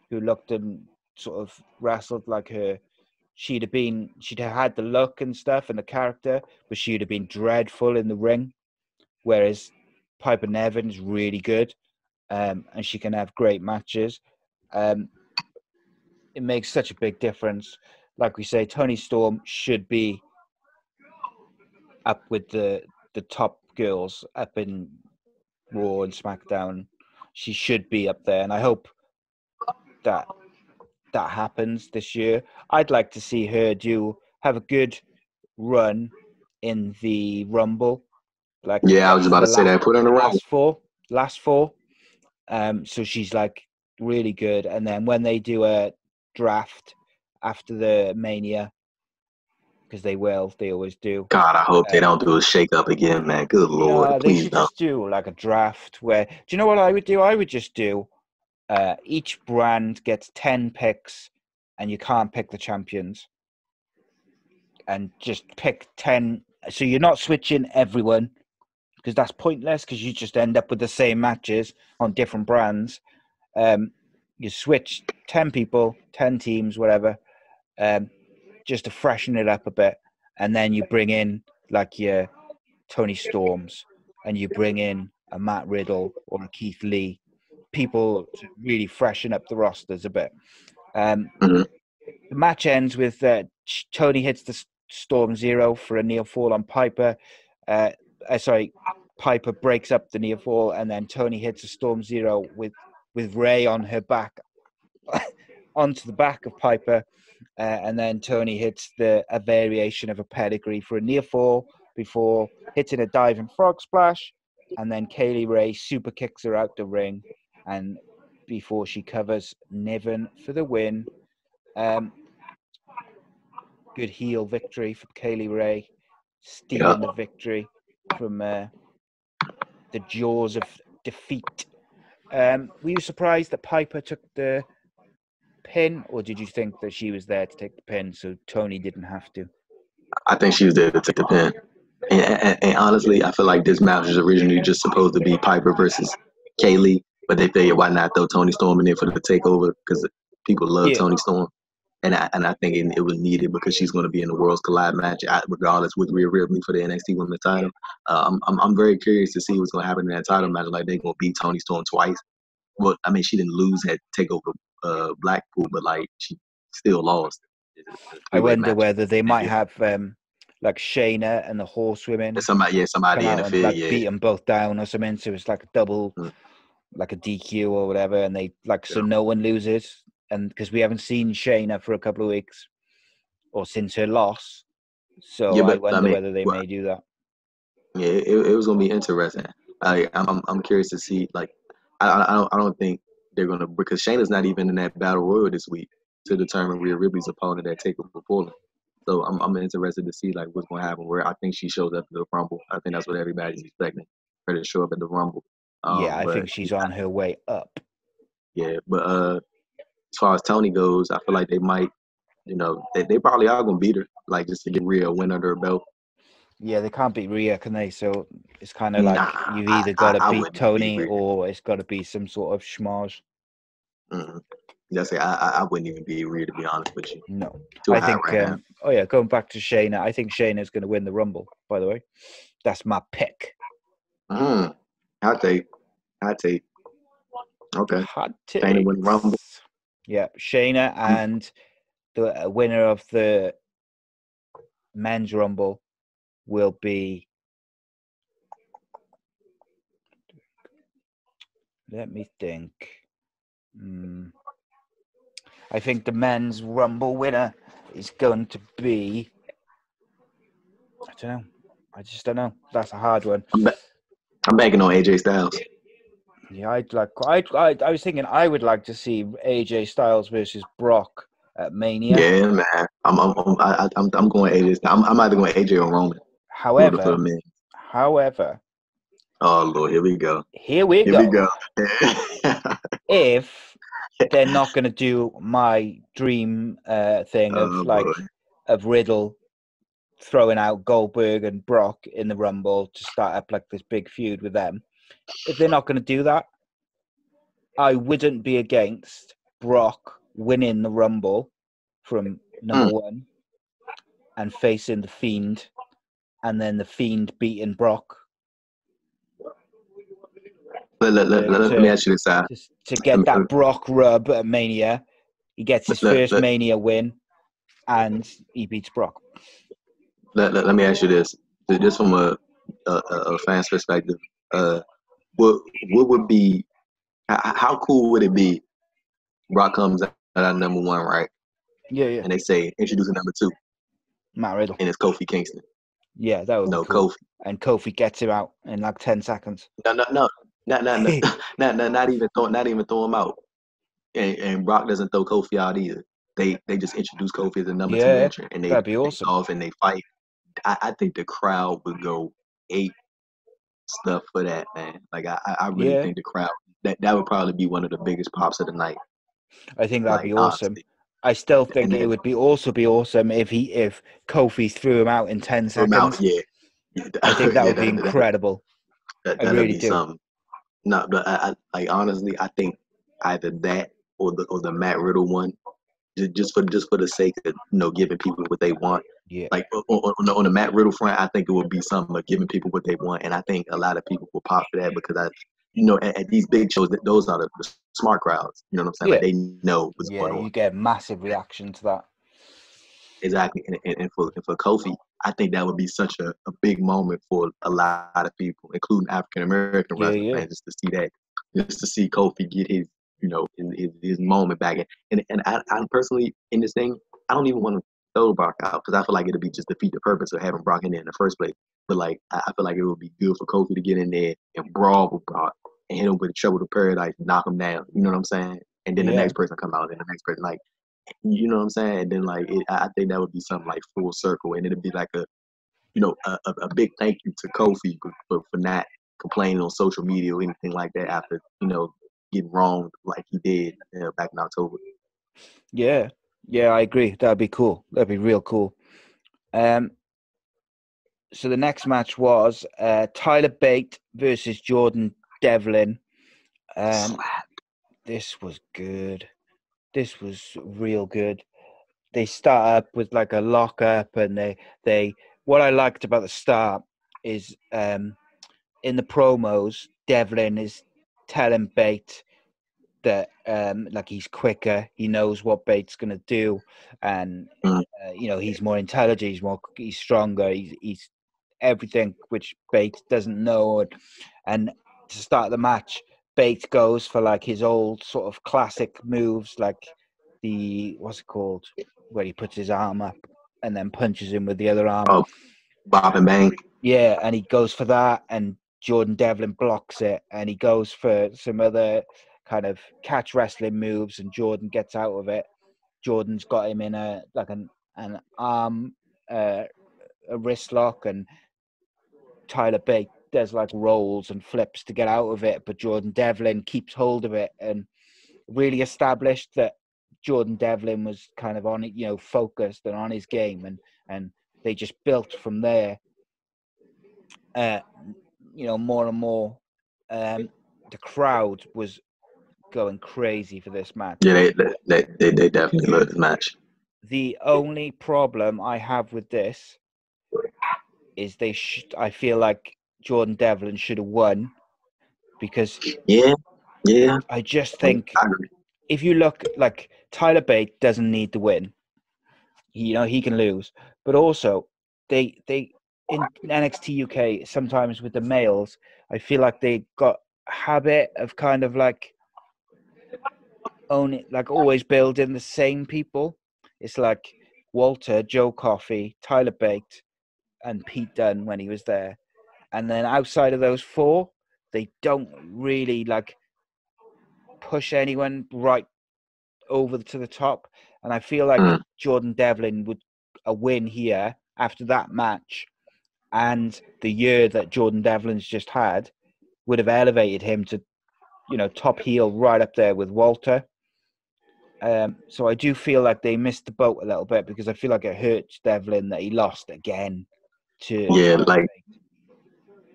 who looked and sort of wrestled like her, she'd have had the look and stuff and the character, but she'd have been dreadful in the ring. Whereas Piper Niven is really good. And she can have great matches. It makes such a big difference. Like we say, Toni Storm should be up with the top girls up in Raw and SmackDown. She should be up there, and I hope that happens this year. I'd like to see her have a good run in the Rumble. Like, I was about to say that. Put her in the last four. So she's like really good. And then when they do a draft after the Mania, because they always do. God, I hope they don't do a shake up again, man. Good Lord, please they should just do like a draft where, do you know what I would do? I would just do each brand gets 10 picks and you can't pick the champions. And just pick 10. So you're not switching everyone, because that's pointless, because you just end up with the same matches on different brands. You switch 10 people, 10 teams, whatever, just to freshen it up a bit. And then you bring in like your Toni Storms, and you bring in a Matt Riddle or a Keith Lee, people to really freshen up the rosters a bit. The match ends with Tony hits the Storm Zero for a near fall on Piper. Piper breaks up the near fall, and then Tony hits a Storm Zero with Ray on her back onto the back of Piper, and then Tony hits a variation of a pedigree for a near fall before hitting a diving frog splash, and then Kaylee Ray super kicks her out the ring, and before she covers Niven for the win. Good heel victory for Kaylee Ray, stealing the victory from the jaws of defeat. Were you surprised that Piper took the pin, or did you think that she was there to take the pin so Tony didn't have to? I think she was there to take the pin. And honestly, I feel like this match was originally just supposed to be Piper versus Kaylee, but they figured why not throw Toni Storm in there for the takeover, because people love Toni Storm. And I think it was needed because she's going to be in the Worlds Collide match, regardless, with Rhea Ripley for the NXT Women's title. I'm very curious to see what's going to happen in that title match. Like, they're going to beat Toni Storm twice. Well, I mean, she didn't lose at Takeover Blackpool, but like she still lost. I wonder whether they might have like Shayna and the Horsewomen. Somebody interfere, like beat them both down or something. So it's like a double, like a DQ or whatever, and they so no one loses. And because we haven't seen Shayna for a couple of weeks, or since her loss, so I wonder whether they may do that. Yeah, it was gonna be interesting. I'm curious to see. Like, I don't think they're gonna, because Shayna's not even in that battle royal this week to determine Rhea Ripley's opponent at Takeover Portland. So I'm interested to see like what's gonna happen. Where I think she shows up at the Rumble. I think that's what everybody's expecting, her to show up at the Rumble. I think she's on her way up. Yeah, but as far as Tony goes, I feel like they might, they probably are gonna beat her, like just to get Rhea a win under her belt. Yeah, they can't beat Rhea, can they? So it's kind of like you've either got to beat Tony or it's got to be some sort of schmoz. I wouldn't even beat Rhea, to be honest with you. No, I think. Going back to Shayna, I think Shayna's going to win the Rumble. By the way, that's my pick. Hot take. Okay. Hot take. Shayna win the Rumble. Yeah, Shayna, and the winner of the men's Rumble will be. Let me think. I think the men's Rumble winner is going to be. I don't know. I just don't know. That's a hard one. I'm banking on AJ Styles. Yeah, I was thinking I would like to see AJ Styles versus Brock at Mania. Yeah, man. I'm going AJ Styles. I'm either going AJ or Roman. However. Oh Lord, here we go. Here we go. If they're not going to do my dream thing of Riddle throwing out Goldberg and Brock in the Rumble to start up like this big feud with them. If they're not going to do that, I wouldn't be against Brock winning the Rumble from number one and facing the Fiend, and then the Fiend beating Brock. Let me ask you this, to get that Brock rub at Mania. He gets his first Mania win, and he beats Brock. Let me ask you this, just from a fan's perspective. What would be, how cool would it be? Brock comes out at number one, right? Yeah. And they say introduce a number two. Matt Riddle. And it's Kofi Kingston. Yeah, that would be cool. Kofi. And Kofi gets him out in like 10 seconds. No. Not even throw him out. And Brock doesn't throw Kofi out either. They just introduce Kofi as a number two entrant, and that'd be awesome. Off and they fight. I think the crowd would go ape stuff for that, man. Like I really think the crowd that would probably be one of the biggest pops of the night. I think that'd be awesome. Honestly. I still think it would be awesome if Kofi threw him out in 10 seconds. I think that would be incredible. I really do. Something. No, but I honestly, I think either that or the Matt Riddle one, just for the sake of giving people what they want. Yeah. Like on the Matt Riddle front, I think it would be something of giving people what they want, and I think a lot of people will pop for that because at these big shows, that those are the smart crowds. You know what I'm saying? Yeah. Like they know what's Yeah, going on. you get a massive reaction to that. Exactly. And for Kofi, I think that would be such a big moment for a lot of people, including African American Yeah, wrestling yeah. fans, just to see that, just to see Kofi get his moment back. And I personally, in this thing, I don't even want to throw Brock out because I feel like it'll be just defeat the purpose of having Brock in there in the first place. But like, I feel like it would be good for Kofi to get in there and brawl with Brock and hit him with the trouble to paradise, knock him down. You know what I'm saying? And then the Yeah. next person come out, and the next person, like, you know what I'm saying? And then like I think that would be something like full circle, and it'd be like a big thank you to Kofi for not complaining on social media or anything like that after getting wronged like he did back in October. Yeah. Yeah, I agree. That'd be cool. That'd be real cool. So the next match was Tyler Bate versus Jordan Devlin. This was good. This was real good. They start up with like a lockup, and they what I liked about the start is in the promos, Devlin is telling Bate that like he's quicker, he knows what Bate's gonna do, and he's more intelligent, he's stronger, he's everything which Bate doesn't know. And to start the match, Bate goes for like his old sort of classic moves, like the what's it called, where he puts his arm up and then punches him with the other arm. Oh, Bob and Bang. Yeah, and he goes for that, and Jordan Devlin blocks it, and he goes for some other kind of catch wrestling moves, and Jordan gets out of it. Jordan's got him in an arm, a wrist lock, and Tyler Bate does like rolls and flips to get out of it, but Jordan Devlin keeps hold of it, and really established that Jordan Devlin was kind of on it, focused and on his game, and they just built from there. More and more. The crowd was going crazy for this match. Yeah, they definitely love this match. The only problem I have with this is I feel like Jordan Devlin should have won, because Yeah. I just think I agree. if you look, like, Tyler Bate doesn't need to win. He can lose, but also they in NXT UK sometimes with the males, I feel like they got a habit of kind of like always building the same people. It's like Walter, Joe Coffey, Tyler Bate, and Pete Dunne when he was there. And then outside of those four, they don't really like push anyone right over to the top. And I feel like Jordan Devlin would a win here after that match, and the year that Jordan Devlin's just had would have elevated him to, top heel right up there with Walter. So I do feel like they missed the boat a little bit, because I feel like it hurts Devlin that he lost again to. Yeah, like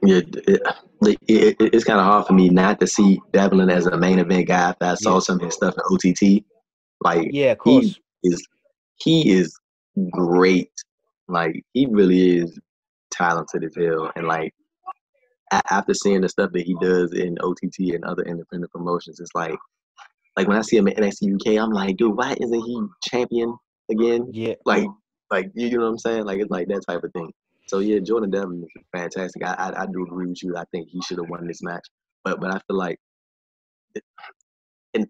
it's kind of hard for me not to see Devlin as a main event guy after I saw some of his stuff in OTT. Like Yeah, of course. he is great. Like he really is talented as hell. And like after seeing the stuff that he does in OTT and other independent promotions, it's like when I see him in NXT UK, I'm like, dude, why isn't he champion again? Yeah, Like you know what I'm saying? Like it's like that type of thing. So yeah, Jordan Devlin is fantastic. I do agree with you. I think he should have won this match. But I feel like, and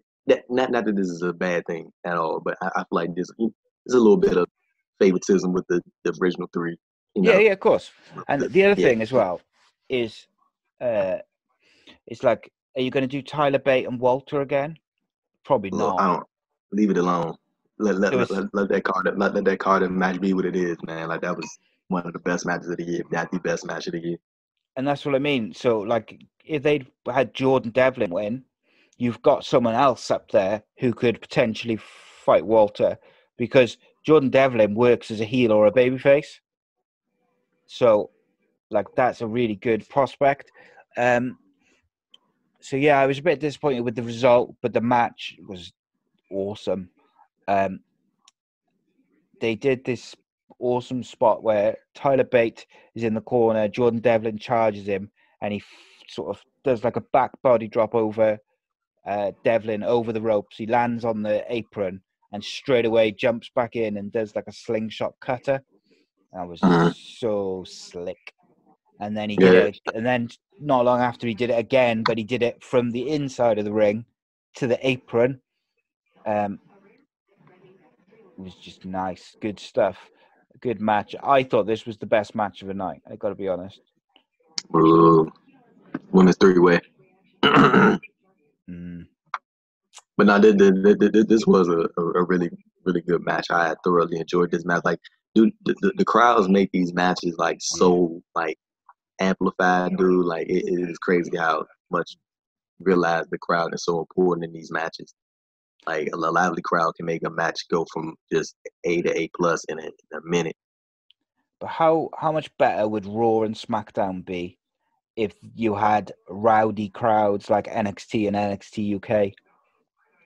not that this is a bad thing at all, but I feel like there's a little bit of favoritism with the original three. yeah, of course. And the other yeah. thing as well is, it's like, are you going to do Tyler Bate and Walter again? Probably not. I don't leave it alone. Let that Carter match be what it is, man. Like that was one of the best matches of the year, if not the best match of the year. And that's what I mean. So, like, if they'd had Jordan Devlin win, you've got someone else up there who could potentially fight Walter, because Jordan Devlin works as a heel or a babyface. So, like, that's a really good prospect. So, yeah, I was a bit disappointed with the result, but the match was awesome. They did this awesome spot where Tyler Bate is in the corner, Jordan Devlin charges him, and he sort of does like a back body drop over Devlin over the ropes. He lands on the apron and straight away jumps back in and does like a slingshot cutter. That was so slick. And then he did it, and then not long after he did it again, but he did it from the inside of the ring to the apron. It was just nice, good stuff, good match. I thought this was the best match of the night. I got to be honest. Women's three-way. But no, this was a really, really good match. I thoroughly enjoyed this match. Like, dude, the crowds make these matches like so like amplified, dude. Like, it is crazy how much realize the crowd is so important in these matches. Like, a lively crowd can make a match go from just A to A plus in a minute. But how much better would Raw and SmackDown be if you had rowdy crowds like NXT and NXT UK?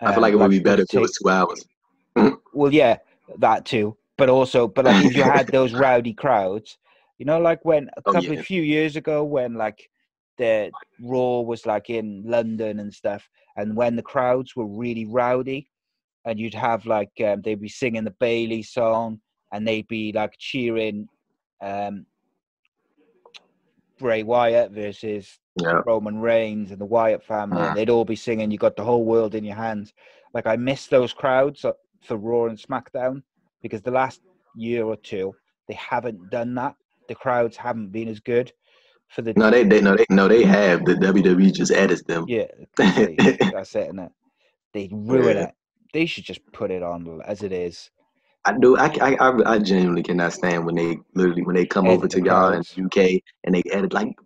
I feel like it would be better if it was 2 hours. Well, yeah, that too. But like if you had those rowdy crowds, you know, like when a few years ago when like the Raw was like in London and stuff, and when the crowds were really rowdy, and you'd have like they'd be singing the Bailey song and they'd be like cheering Bray Wyatt versus Roman Reigns and the Wyatt family, and they'd all be singing "You Got the Whole World in Your Hands." Like, I miss those crowds for Raw and SmackDown because the last year or two they haven't done that. The crowds haven't been as good for the. They have. The WWE just added them. Yeah, that's it, innit? They ruin it. They should just put it on as it is. I do. I genuinely cannot stand when they come over to y'all in the UK and they edit like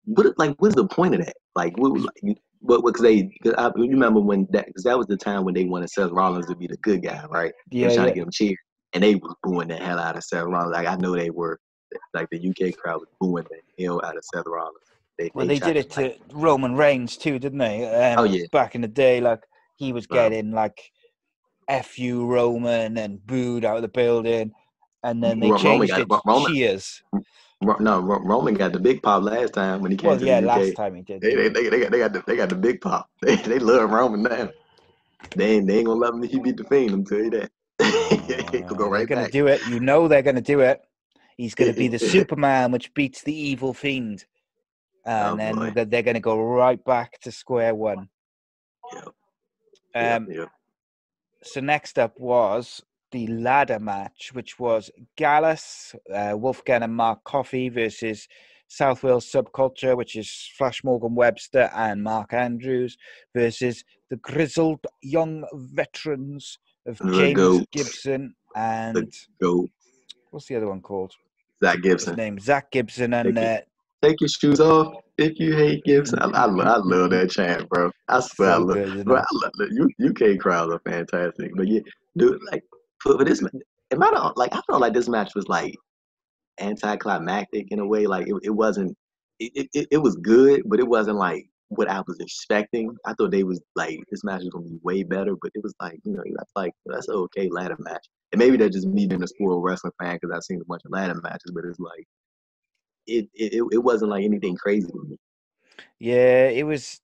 what's the point of that? Like because you remember when because that was the time when they wanted Seth Rollins to be the good guy, right? They were trying to get him cheered, and they was booing the hell out of Seth Rollins. Like, I know they were, like, the UK crowd was booing the hell out of Seth Rollins. They did it to Roman Reigns too, didn't they? Back in the day, like, he was getting like F you Roman and booed out of the building, and then they changed it to cheers. No, Roman got the big pop last time when he came to the UK. Last time he did. They got the big pop. They love Roman now. They ain't gonna let him. He beat the Fiend. I'm tell you that. He'll go right they're gonna back. do it. You know they're gonna do it. He's gonna be the Superman which beats the evil Fiend, and then they're gonna go right back to square one. So next up was the ladder match, which was Gallus, Wolfgang and Mark Coffey versus South Wales Subculture, which is Flash Morgan Webster and Mark Andrews, versus the grizzled young veterans of James Gibson and what's the other one called? Zach Gibson. His name Zach Gibson and take your shoes off if you hate Gibson. I love that chant, bro. I swear, so the UK crowds are fantastic. But yeah, dude, like for this, I felt like this match was like anticlimactic in a way. Like, it wasn't. It was good, but it wasn't like what I was expecting. I thought they was like this match was gonna be way better, but it was like, that's an okay ladder match. And maybe that's just me being a spoiled wrestling fan because I've seen a bunch of ladder matches, but it's like. It wasn't like anything crazy to me. Yeah, it was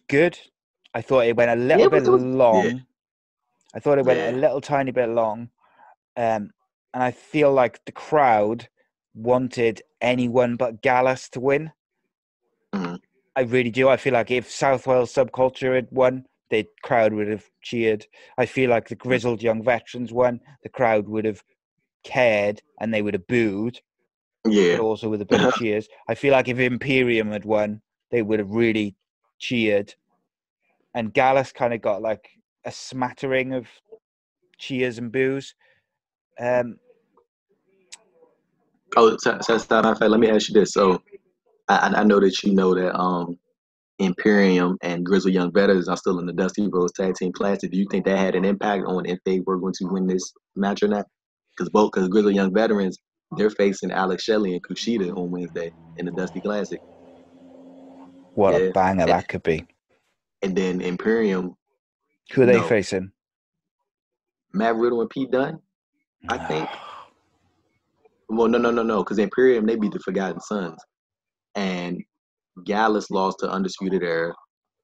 good. I thought it went a little bit long. Yeah. I thought it went a little tiny bit long. And I feel like the crowd wanted anyone but Gallus to win. Mm-hmm. I really do. I feel like if South Wales Subculture had won, the crowd would have cheered. I feel like the grizzled young veterans won, the crowd would have cared and they would have booed. Yeah. But also with a bit of cheers. I feel like if Imperium had won, they would have really cheered. And Gallus kind of got like a smattering of cheers and boos. Let me ask you this. So I know that you know that Imperium and Grizzly Young Veterans are still in the Dusty Rhodes Tag Team Classic. Do you think that had an impact on if they were going to win this match or not? Because Grizzly Young Veterans, they're facing Alex Shelley and Kushida on Wednesday in the Dusty Classic. What a banger that could be. And then Imperium. Who are they facing? Matt Riddle and Pete Dunne, I think. Well, no. Because Imperium, they beat the Forgotten Sons. And Gallus lost to Undisputed Era.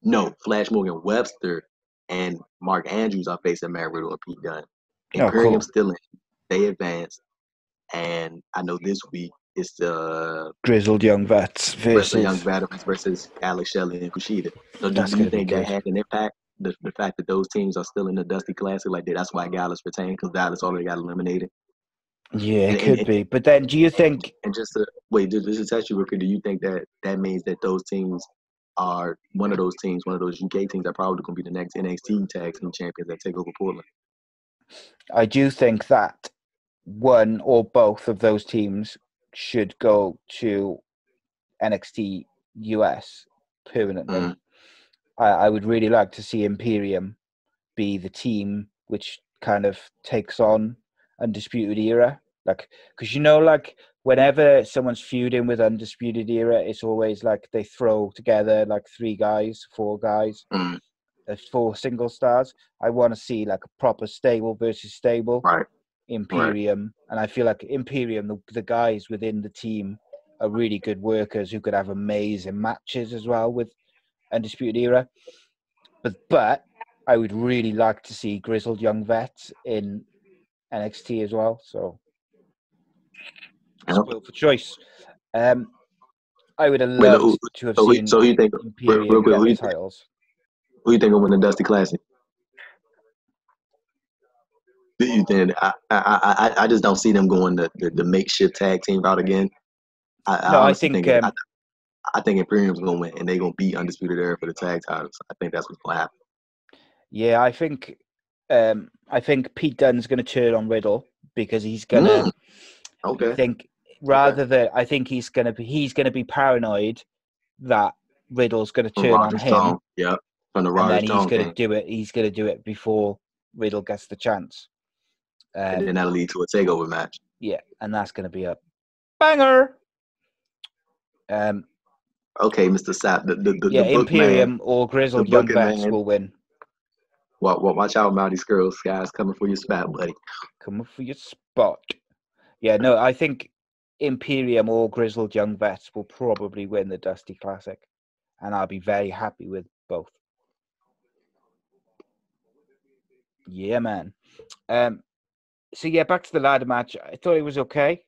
No, Flash Morgan Webster and Mark Andrews are facing Matt Riddle and Pete Dunne. Oh, Imperium cool. still in. They advanced. And I know this week it's the Grizzled Young Vets Young versus. Veterans versus Alex Shelley and Kushida. So do That's you going to be think that good. had an impact? The fact that those teams are still in the Dusty Classic, like that's why Gallus retained, because Gallus already got eliminated. Yeah, it could be. But then do you think... And just to wait, just to test you, Ricky, do you think that means that those teams are one of those UK teams are probably going to be the next NXT Tag Team Champions that take over Portland? I do think that one or both of those teams should go to NXT US permanently. I would really like to see Imperium be the team which kind of takes on Undisputed Era. Like, because like whenever someone's feuding with Undisputed Era, it's always like they throw together like 4 guys, 4 single stars. I want to see like a proper stable versus stable. Right. Imperium, and I feel like Imperium, the guys within the team are really good workers who could have amazing matches as well with Undisputed Era. But I would really like to see Grizzled Young Vets in NXT as well. So spoiled for choice. I would have loved to have seen you think, Imperium get the titles. Who do you think will win the Dusty Classic? Do you think? I just don't see them going the makeshift tag team route again. I think Imperium's going to win, and they're going to beat Undisputed Era for the tag titles. I think that's what's going to happen. Yeah, I think Pete Dunne's going to turn on Riddle because he's going to think I think he's going to be paranoid that Riddle's going to turn on him. Yeah, from the and then he's going to do it. He's going to do it before Riddle gets the chance. And then that'll lead to a takeover match. Yeah, and that's going to be a banger. Okay, Mr. Sapp. The Imperium or Grizzled Young Vets will win. Well, watch out, Mounty Skirls. Guys coming for your spot, buddy. Coming for your spot. Yeah, no, I think Imperium or Grizzled Young Vets will probably win the Dusty Classic. And I'll be very happy with both. Yeah, man. So, yeah, back to the ladder match. I thought it was okay.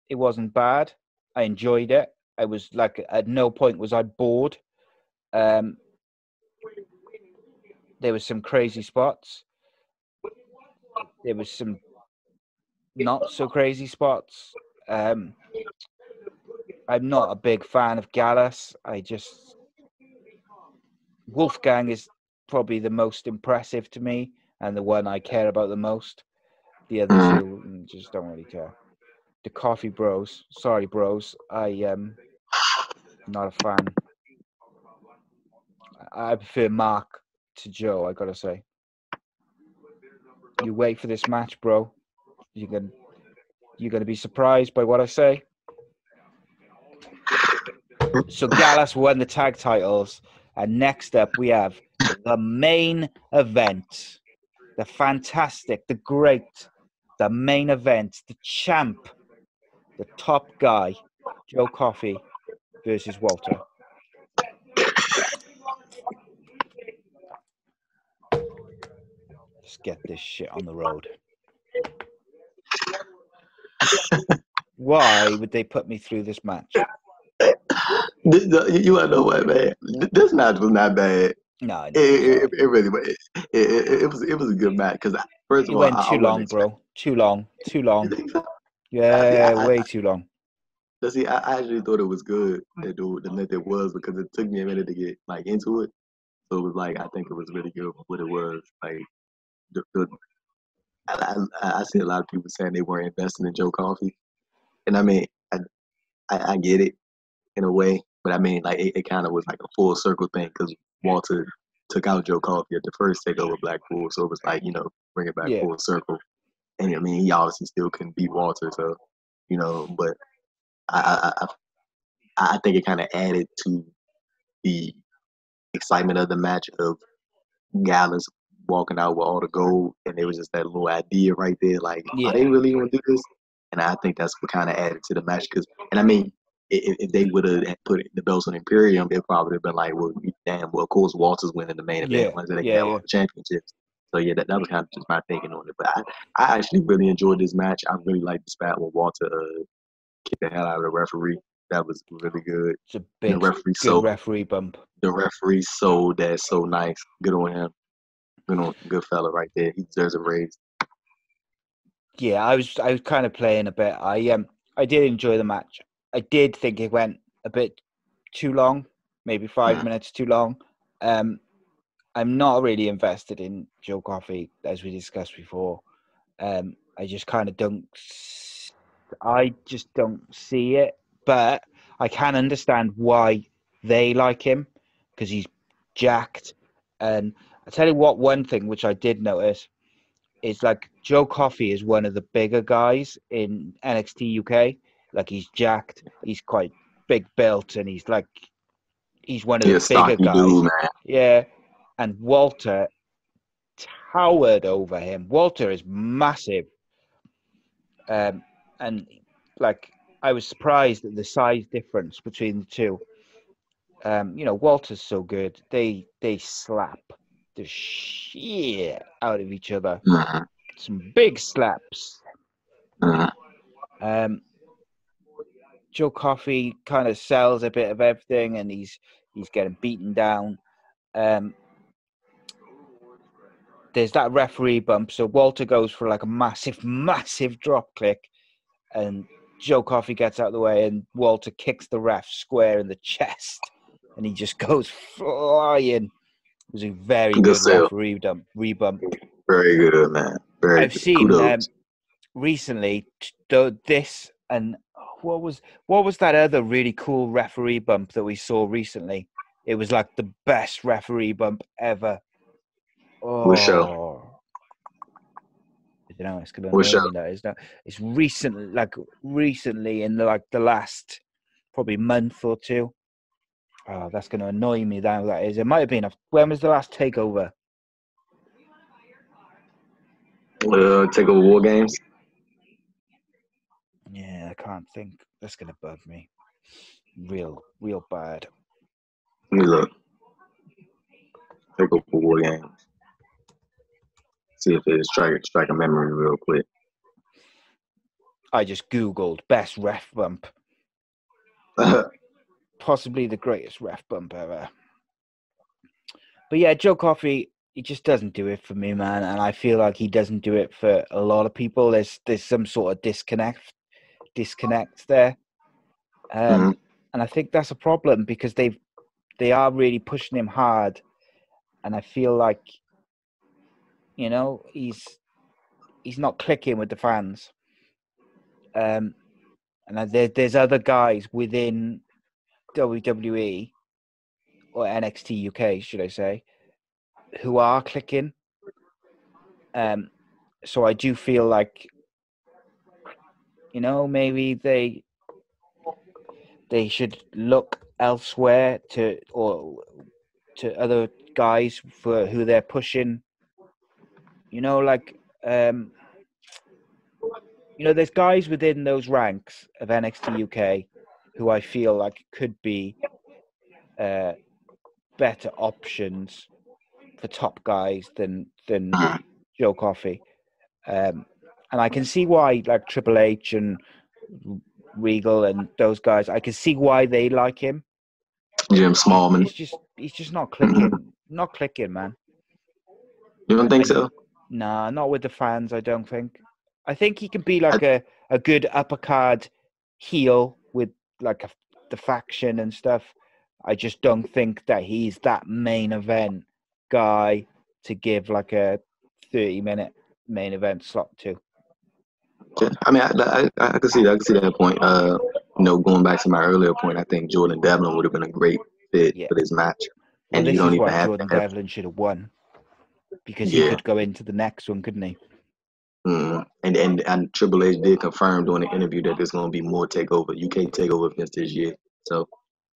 It wasn't bad. I enjoyed it. I was like, at no point was I bored. There was some crazy spots. There was some not so crazy spots. I'm not a big fan of Gallus. Wolfgang is probably the most impressive to me and the one I care about the most. The other two just don't really care. The Coffee Bros. Sorry, bros. I am not a fan. I prefer Mark to Joe, I gotta say. You wait for this match, bro. You're gonna be surprised by what I say. So Gallus won the tag titles, and next up we have the main event. The fantastic, the great, the main event, the champ, the top guy, Joe Coffey versus Walter. Let's get this shit on the road. Why would they put me through this match? You want to know what, man? This match was not bad. No, it really was. It was a good match because first of all, it went too long, bro. Too long. Yeah, way too long. See, I actually thought it was good the length it was because it took me a minute to get like into it. So it was like I think it was really good for what it was. Like I see a lot of people saying they weren't investing in Joe Coffey, and I mean I get it in a way, but I mean like it kind of was like a full circle thing because Walter took out Joe Coffey at the first takeover Blackpool, so it was like bring it back full circle. And I mean he obviously still couldn't beat Walter, so but I think it kind of added to the excitement of the match of Gallus walking out with all the gold, and there was just that little idea right there, like, are they really going to do this? And I think that's what kind of added to the match. And I mean, if they would have put the belts on Imperium, it probably have been like, well, damn, well, of course, Walter's winning the main event. Like, they can have all the championships. So yeah, that was kind of just my thinking on it. But I actually really enjoyed this match. I really liked the spat when Walter kicked the hell out of the referee. That was really good. It's a big, good referee bump. The referee sold that so nice. Good on him. Good fella right there. He deserves a raise. Yeah, I was kind of playing a bit. I did enjoy the match. I did think it went a bit too long, maybe 5 minutes too long. I'm not really invested in Joe Coffey, as we discussed before. I just kind of don't see it, but I can understand why they like him, because he's jacked. And I tell you what, one thing which I did notice is like Joe Coffey is one of the bigger guys in NXT UK. Like, he's jacked, he's quite big built, and he's one of the bigger guys. Dude, man. Yeah, and Walter towered over him. Walter is massive. And like, I was surprised at the size difference between the two. Walter's so good. They slap the shit out of each other. Some big slaps. Joe Coffey kind of sells a bit of everything, and he's getting beaten down. There's that referee bump, so Walter goes for like a massive drop kick, and Joe Coffey gets out of the way, and Walter kicks the ref square in the chest, and he just goes flying. It was a very good referee bump. Very good, man. I've seen recently this, and what was that other really cool referee bump that we saw recently? It was like the best referee bump ever. What show? I don't know. It's gonna annoy me. That is not. It's recently in the last probably month or two. Oh, that's gonna annoy me. That is. It might have been. When was the last takeover? Takeover War Games. Yeah, I can't think. That's gonna bug me. Real bad. Let me look. Takeover War Games. See if it strike a memory real quick. I just Googled best ref bump. Possibly the greatest ref bump ever. But yeah, Joe Coffey, he just doesn't do it for me, man. And I feel like he doesn't do it for a lot of people. There's some sort of disconnect there. And I think that's a problem, because they are really pushing him hard. And I feel like, he's not clicking with the fans. And there's other guys within WWE or NXT UK, should I say, who are clicking. So I do feel like, maybe they should look elsewhere to other guys for who they're pushing. There's guys within those ranks of NXT UK who I feel like could be better options for top guys than Joe Coffey. And I can see why, like Triple H and Regal and those guys, I can see why they like him. Jim Smallman. He's just not clicking. Not clicking, man. You don't think so? Nah, not with the fans, I don't think. I think he can be like a good upper card heel with like the faction and stuff. I just don't think that he's that main event guy to give like a 30-minute main event slot to. Yeah, I mean, I could see that. I could see that point. Going back to my earlier point, I think Jordan Devlin would have been a great fit for this match. Well, and this is why Jordan Devlin should have won, because he could go into the next one, couldn't he? And Triple H did confirm during the interview that there's going to be more UK takeover events this year. So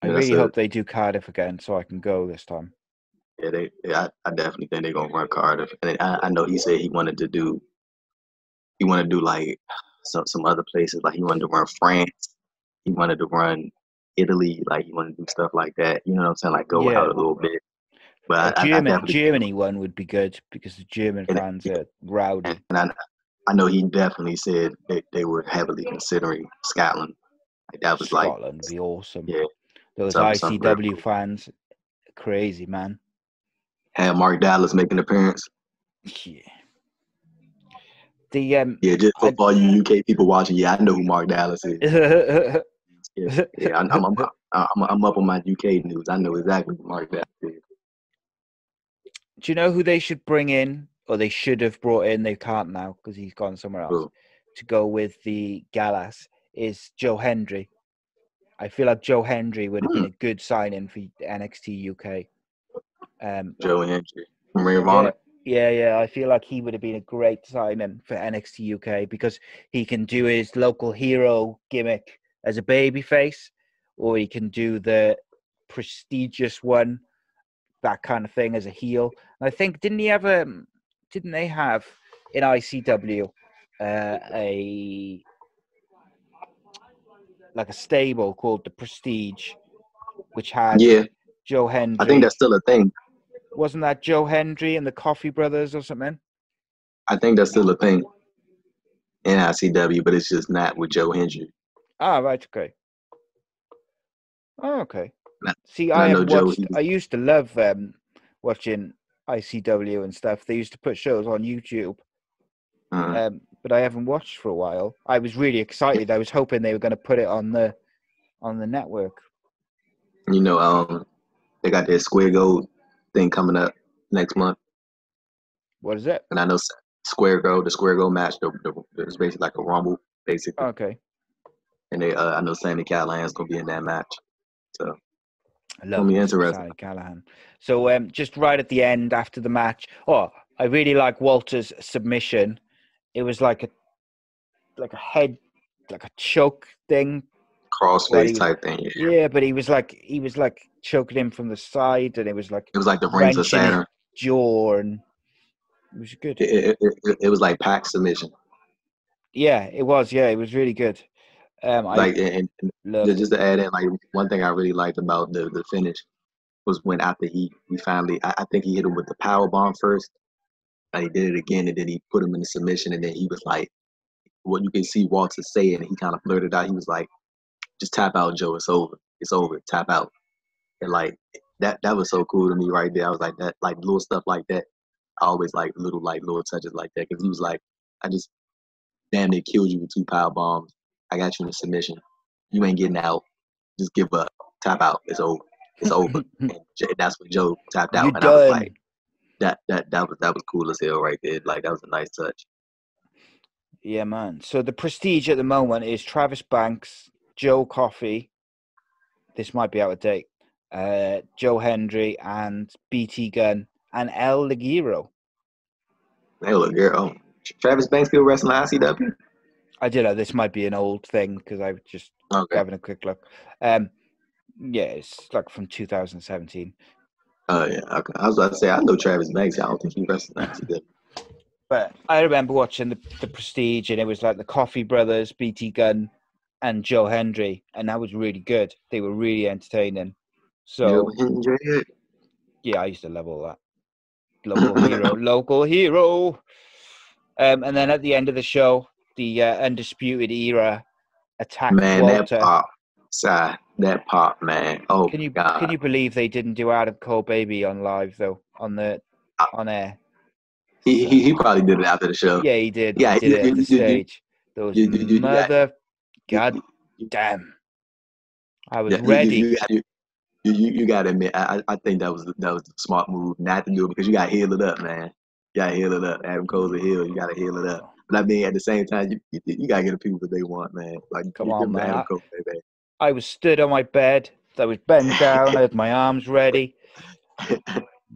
I really hope they do Cardiff again, so I can go this time. Yeah, I definitely think they're gonna run Cardiff, and I know he said he wanted to do like some other places, like he wanted to run France, he wanted to run Italy, like you want to do stuff like that. You know what I'm saying? Like go out a little bit. But I definitely Germany one would be good because the German fans are rowdy. And I know he definitely said they were heavily considering Scotland. Like that was Scotland would be awesome. Yeah. Those ICW fans, crazy, man. Had Mark Dallas make an appearance. Yeah. Just for all you UK people watching, I know who Mark Dallas is. I'm up on my UK news. I know exactly who Mark Dallas is. Do you know who they should bring in, or they should have brought in? They can't now because he's gone somewhere else. To go with the Gallas is Joe Hendry. I feel like Joe Hendry would have been a good signing for NXT UK. Joe Hendry from Ring of Honor. Yeah. I feel like he would have been a great signing for NXT UK because he can do his local hero gimmick as a babyface, or he can do the prestigious one, that kind of thing, as a heel. And I think didn't they have in ICW a stable called the Prestige, which had Joe Hendry. I think that's still a thing. Wasn't that Joe Hendry and the Coffee Brothers or something? I think that's still a thing in ICW, but it's just not with Joe Hendry. Ah, right, okay. Oh, okay. See, I used to love watching ICW and stuff. They used to put shows on YouTube, but I haven't watched for a while. I was really excited. I was hoping they were going to put it on the network. You know, they got their Square Gold thing coming up next month. What is it? And I know the Square Gold match. It's basically like a Rumble, basically. Okay. And I know Sami Callihan's gonna be in that match. So I love Sami Callihan. So just right at the end after the match, I really like Walter's submission. It was like a head, like a choke thing, crossface type thing. Yeah, but he was like choking him from the side, and it was like the Rings of Saturn jaw, and it was good. It was like pack submission. Yeah, it was. Yeah, it was really good. Just to add in, like one thing I really liked about the finish was when after he finally, I think he hit him with the power bomb first, and he did it again, and then he put him in the submission, and then he was like, what you can see Walter say, and he kind of blurted out, he was like, "Just tap out, Joe. It's over. It's over. Tap out." And like that was so cool to me right there. I was like that, like little stuff like that. I always like little touches like that because he was like, "I just damn near killed you with 2 power bombs. I got you in a submission. You ain't getting out. Just give up. Tap out. It's over. It's over." And that's when Joe tapped out. I was like, that was cool as hell right there. Like that was a nice touch. Yeah, man. So the Prestige at the moment is Travis Banks, Joe Coffey. This might be out of date. Joe Hendry and BT Gunn and El Ligero. El Ligero. Travis Banks still wrestling ICW? I don't know. This might be an old thing because I was just having a quick look. Yeah, it's like from 2017. Oh, yeah. Okay. I was about to say, I know Travis Banks. I don't think he wrestling ICW. But I remember watching the Prestige, and it was like the Coffey Brothers, BT Gunn, and Joe Hendry, and that was really good. They were really entertaining. So, yeah, I used to love all that. Local hero. And then at the end of the show, the Undisputed Era attacked Walter. That pop, man. Oh, God. Can you believe they didn't do Adam Cole Baby on live though on air? He probably did it after the show. Yeah, he did. Yeah, he did it at the stage. Those God damn. I was ready. You gotta admit, I think that was a smart move not to do it because you gotta heal it up, man. You gotta heal it up. Adam Cole's a heel. You gotta heal it up. But I mean, at the same time, you gotta get the people what they want, man. Like, come on, man. Adam Cole, baby. I was stood on my bed. I was bent down. I had my arms ready.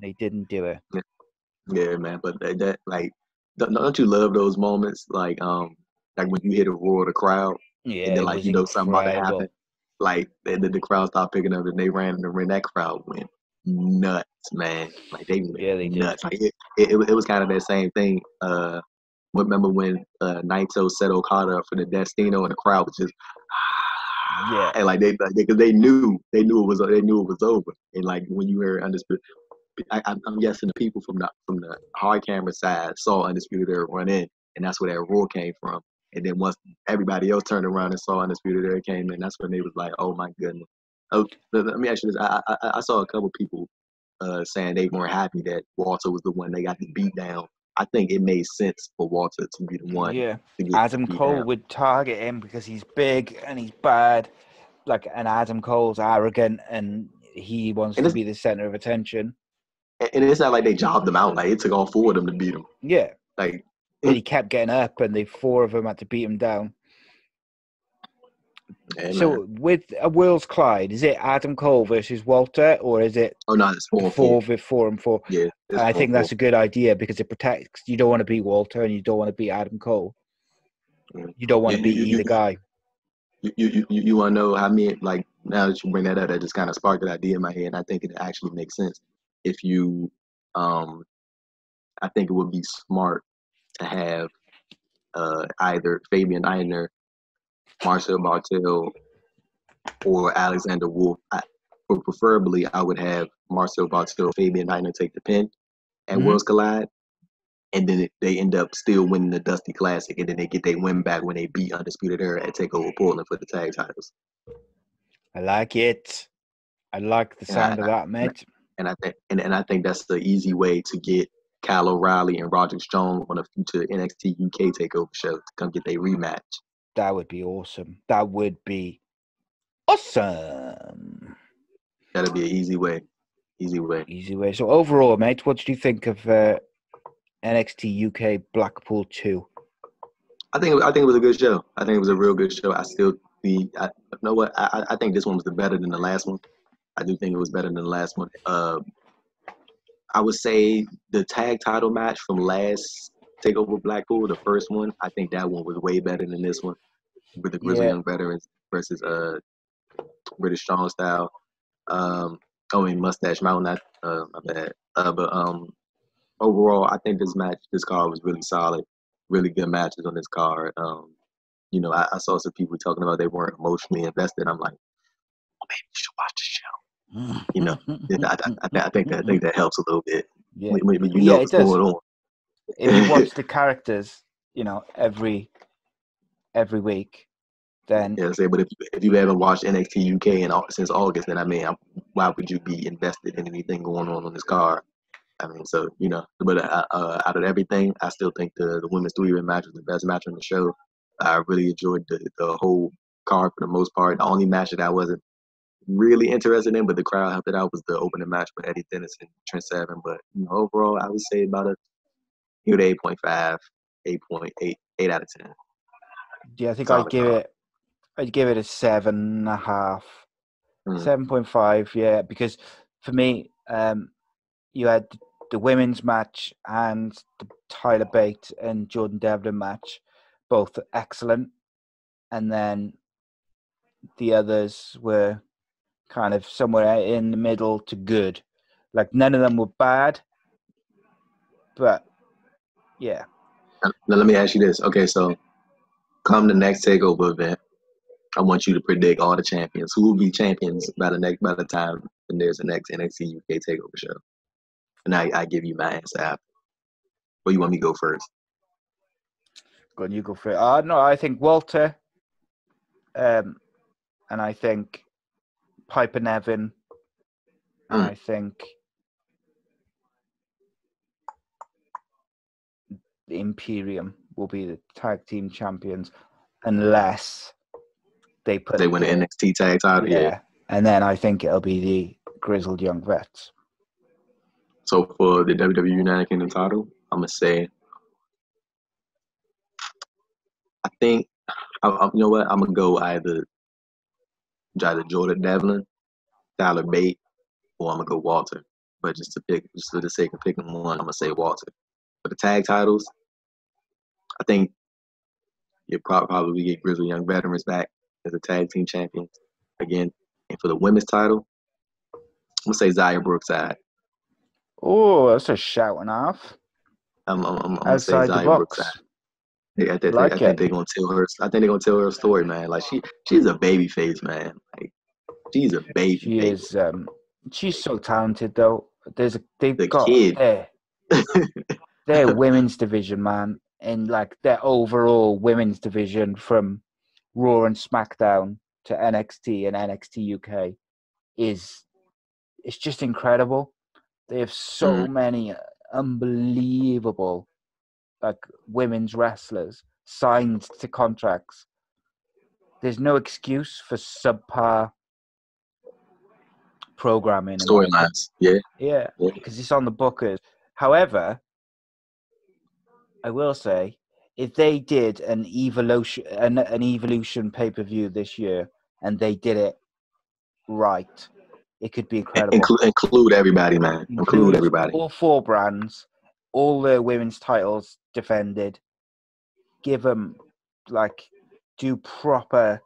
They didn't do it. Yeah, man. But that like, don't you love those moments? Like when you hear the roar of the crowd, yeah, and then like something about to happen. Like the crowd stopped picking up, and they ran in the ring. That crowd went nuts, man. Like they went nuts. Like it was kind of that same thing. Remember when Naito set Okada up for the Destino, and the crowd was just Yeah. And like because they knew it was over. And like when you heard Undisputed, I'm guessing the people from the hard camera side saw Undisputed Era run in, and that's where that roar came from. And then once everybody else turned around and saw Undisputed Era came in, that's when they was like, "Oh my goodness." Oh, let me ask you this: I saw a couple people saying they weren't happy that Walter was the one they got to beat down. I think it made sense for Walter to be the one to get Adam beat Cole down. would target him because he's big and he's bad. And Adam Cole's arrogant and he wants to be the center of attention. And it's not like they jobbed him out. Like, it took all four of them to beat him. Yeah. Like, but he kept getting up and the four of them had to beat him down. Yeah, so with a Worlds Collide, is it Adam Cole versus Walter, or is it? Oh no, it's 4 and 4? Yeah, I think that's a good idea because it protects. You don't want to beat Walter and you don't want to beat Adam Cole. You don't want to beat either guy. You want to know how many? Like, now that you bring that up, that just kind of sparked an idea in my head, and I think it actually makes sense. If you, I think it would be smart to have either Fabian Eichner, Marcel Bartel, or Alexander Wolf. But preferably, I would have Marcel Bartel, Fabian Eichner take the pin at Worlds Collide, and then they end up still winning the Dusty Classic, and then they get their win back when they beat Undisputed Era at TakeOver Portland for the tag titles. I like it. I like the sound of that, mate. And I think that's the easy way to get Kyle O'Reilly and Roderick Strong on a future NXT UK Takeover show to come get their rematch. That would be awesome. That would be awesome. That'd be an easy way. Easy way. So overall, mate, what did you think of NXT UK Blackpool 2? I think it was a good show. I think it was a real good show. You know what? I think this one was better than the last one. I do think it was better than the last one. I would say the tag title match from last TakeOver Blackpool, the first one, I think that one was way better than this one with the Grizzly Young Veterans versus British Strong Style. Mustache Mountain. My bad. But overall, I think this card was really solid. Really good matches on this card. I saw some people talking about they weren't emotionally invested. I'm like, oh, maybe you should watch the show. I think that helps a little bit. Yeah, when you know what's going on. If you watch the characters, every week, then but if you haven't watched NXT UK since August, then why would you be invested in anything going on this card? But out of everything, I still think the women's 3-way match was the best match on the show. I really enjoyed the whole card for the most part. The only match that I wasn't really interested in, but the crowd helped it out, was the opening match with Eddie Dennis and Trent Seven. But overall, I would say about a 8.5, 8.8, 8 out of 10. Yeah, I think I'd give it a 7.5, 7.5. Yeah, because for me, you had the women's match and the Tyler Bate and Jordan Devlin match, both excellent, and then the others were kind of somewhere in the middle to good. Like, none of them were bad, but yeah. Now let me ask you this. Okay, so come the next TakeOver event, I want you to predict all the champions. Who will be champions by the time there's the next NXT UK TakeOver show? And I give you my answer after. Or you want me to go first? Go on, you go first. No, I think Walter, and I think Piper Nevin, and I think the Imperium will be the tag team champions, unless they win the NXT tag title. Yeah, and then I think it'll be the Grizzled Young Vets. So for the WWE United Kingdom title, I'm gonna say, I think, you know what? I'm gonna go either Jordan Devlin, Tyler Bate, or I'm gonna go Walter. But just for the sake of picking one, I'm gonna say Walter. For the tag titles, I think you'll probably get Grizzly Young Veterans back as a tag team champions again. And for the women's title, I'm gonna say Xia Brookside. Oh, that's a shout and a half. I'm gonna say Xia Brookside. I think they're gonna tell her. I think they're gonna tell her story, man. Like she's a baby face, man. Like she's a baby She face. is. She's so talented, though. They've The got kid. their women's division, man, and like their overall women's division from Raw and SmackDown to NXT and NXT UK it's just incredible. They have so many unbelievable like women's wrestlers signed to contracts. There's no excuse for subpar programming in that. Storylines, yeah, because it's on the bookers. However, I will say, if they did an evolution pay-per-view this year and they did it right, it could be incredible. Include everybody, man. Include everybody. All 4 brands, all their women's titles defended. Give them do proper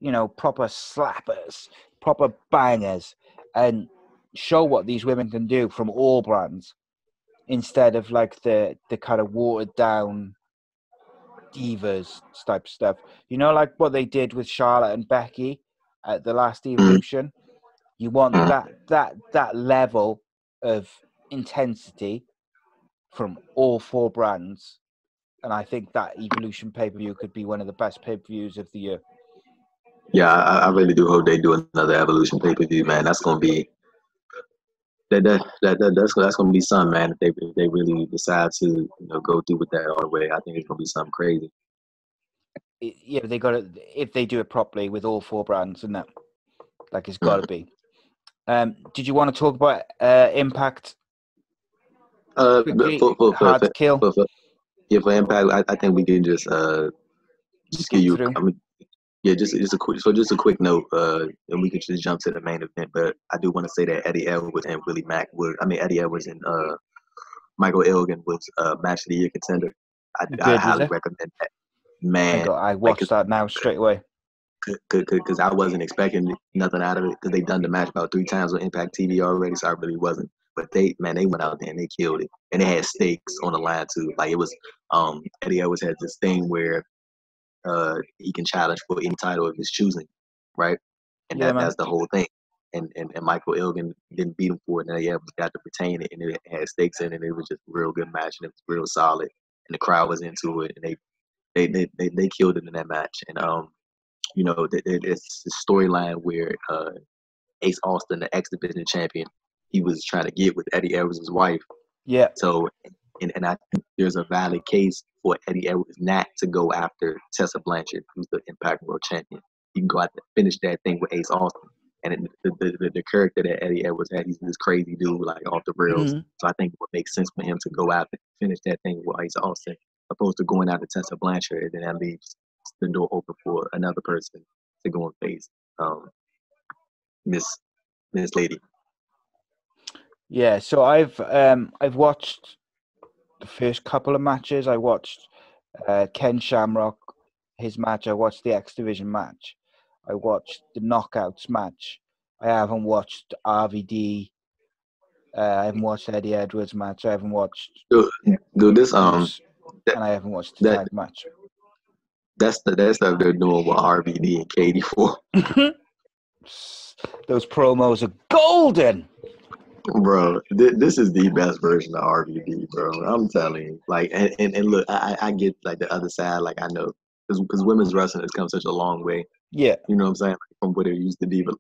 slappers, proper bangers, and show what these women can do from all brands, instead of like the kind of watered down divas type stuff. Like what they did with Charlotte and Becky at the last Evolution. You want that level of intensity from all 4 brands, and I think that Evolution pay-per-view could be one of the best pay-per-views of the year. Yeah, I really do hope they do another Evolution pay-per-view, man. That's gonna be that's gonna be something, man. If they really decide to go through with that all the way, I think it's gonna be something crazy. Yeah, they got to, if they do it properly with all 4 brands, and that it's got to be. Did you want to talk about Impact? Quickly, hard to kill. For Impact, I think we can just give you. Just a quick note, and we could just jump to the main event. But I do want to say that Eddie Edwards and Eddie Edwards and Michael Elgin was match of the year contender. I highly recommend that. Man, I watched that now straight away. Because I wasn't expecting nothing out of it, because they've done the match about 3 times on Impact TV already, so I really wasn't. But they went out there and they killed it, and they had stakes on the line too. Like it was, Eddie Edwards has this thing where he can challenge for any title of his choosing, right? And that's the whole thing. And Michael Elgin didn't beat him for it, and Eddie Edwards got to retain it, and it had stakes in it. And it was just a real good match, and it was real solid, and the crowd was into it, and they killed it in that match. And it's the storyline where Ace Austin, the X Division champion, he was trying to get with Eddie Edwards' wife. Yeah. So, and I think there's a valid case for Eddie Edwards not to go after Tessa Blanchard, who's the Impact World Champion. He can go out and finish that thing with Ace Austin. And the character that Eddie Edwards had, he's this crazy dude, like off the rails. Mm-hmm. So I think it would make sense for him to go out and finish that thing with Ace Austin, opposed to going out to Tessa Blanchard, and then that leaves the door open for another person to go and face Miss Lady. Yeah, so I've watched the first couple of matches. I watched Ken Shamrock, his match. I watched the X Division match. I watched the Knockouts match. I haven't watched RVD. I haven't watched Eddie Edwards match. I haven't watched dude this and I haven't watched the tag match. That's stuff they're doing with RVD and Katie for. Those promos are golden. Bro, this is the best version of RVD, bro. I'm telling you. Like, and look, I get like the other side. Like, I know because women's wrestling has come such a long way. Yeah, you know what I'm saying, from what it used to be. But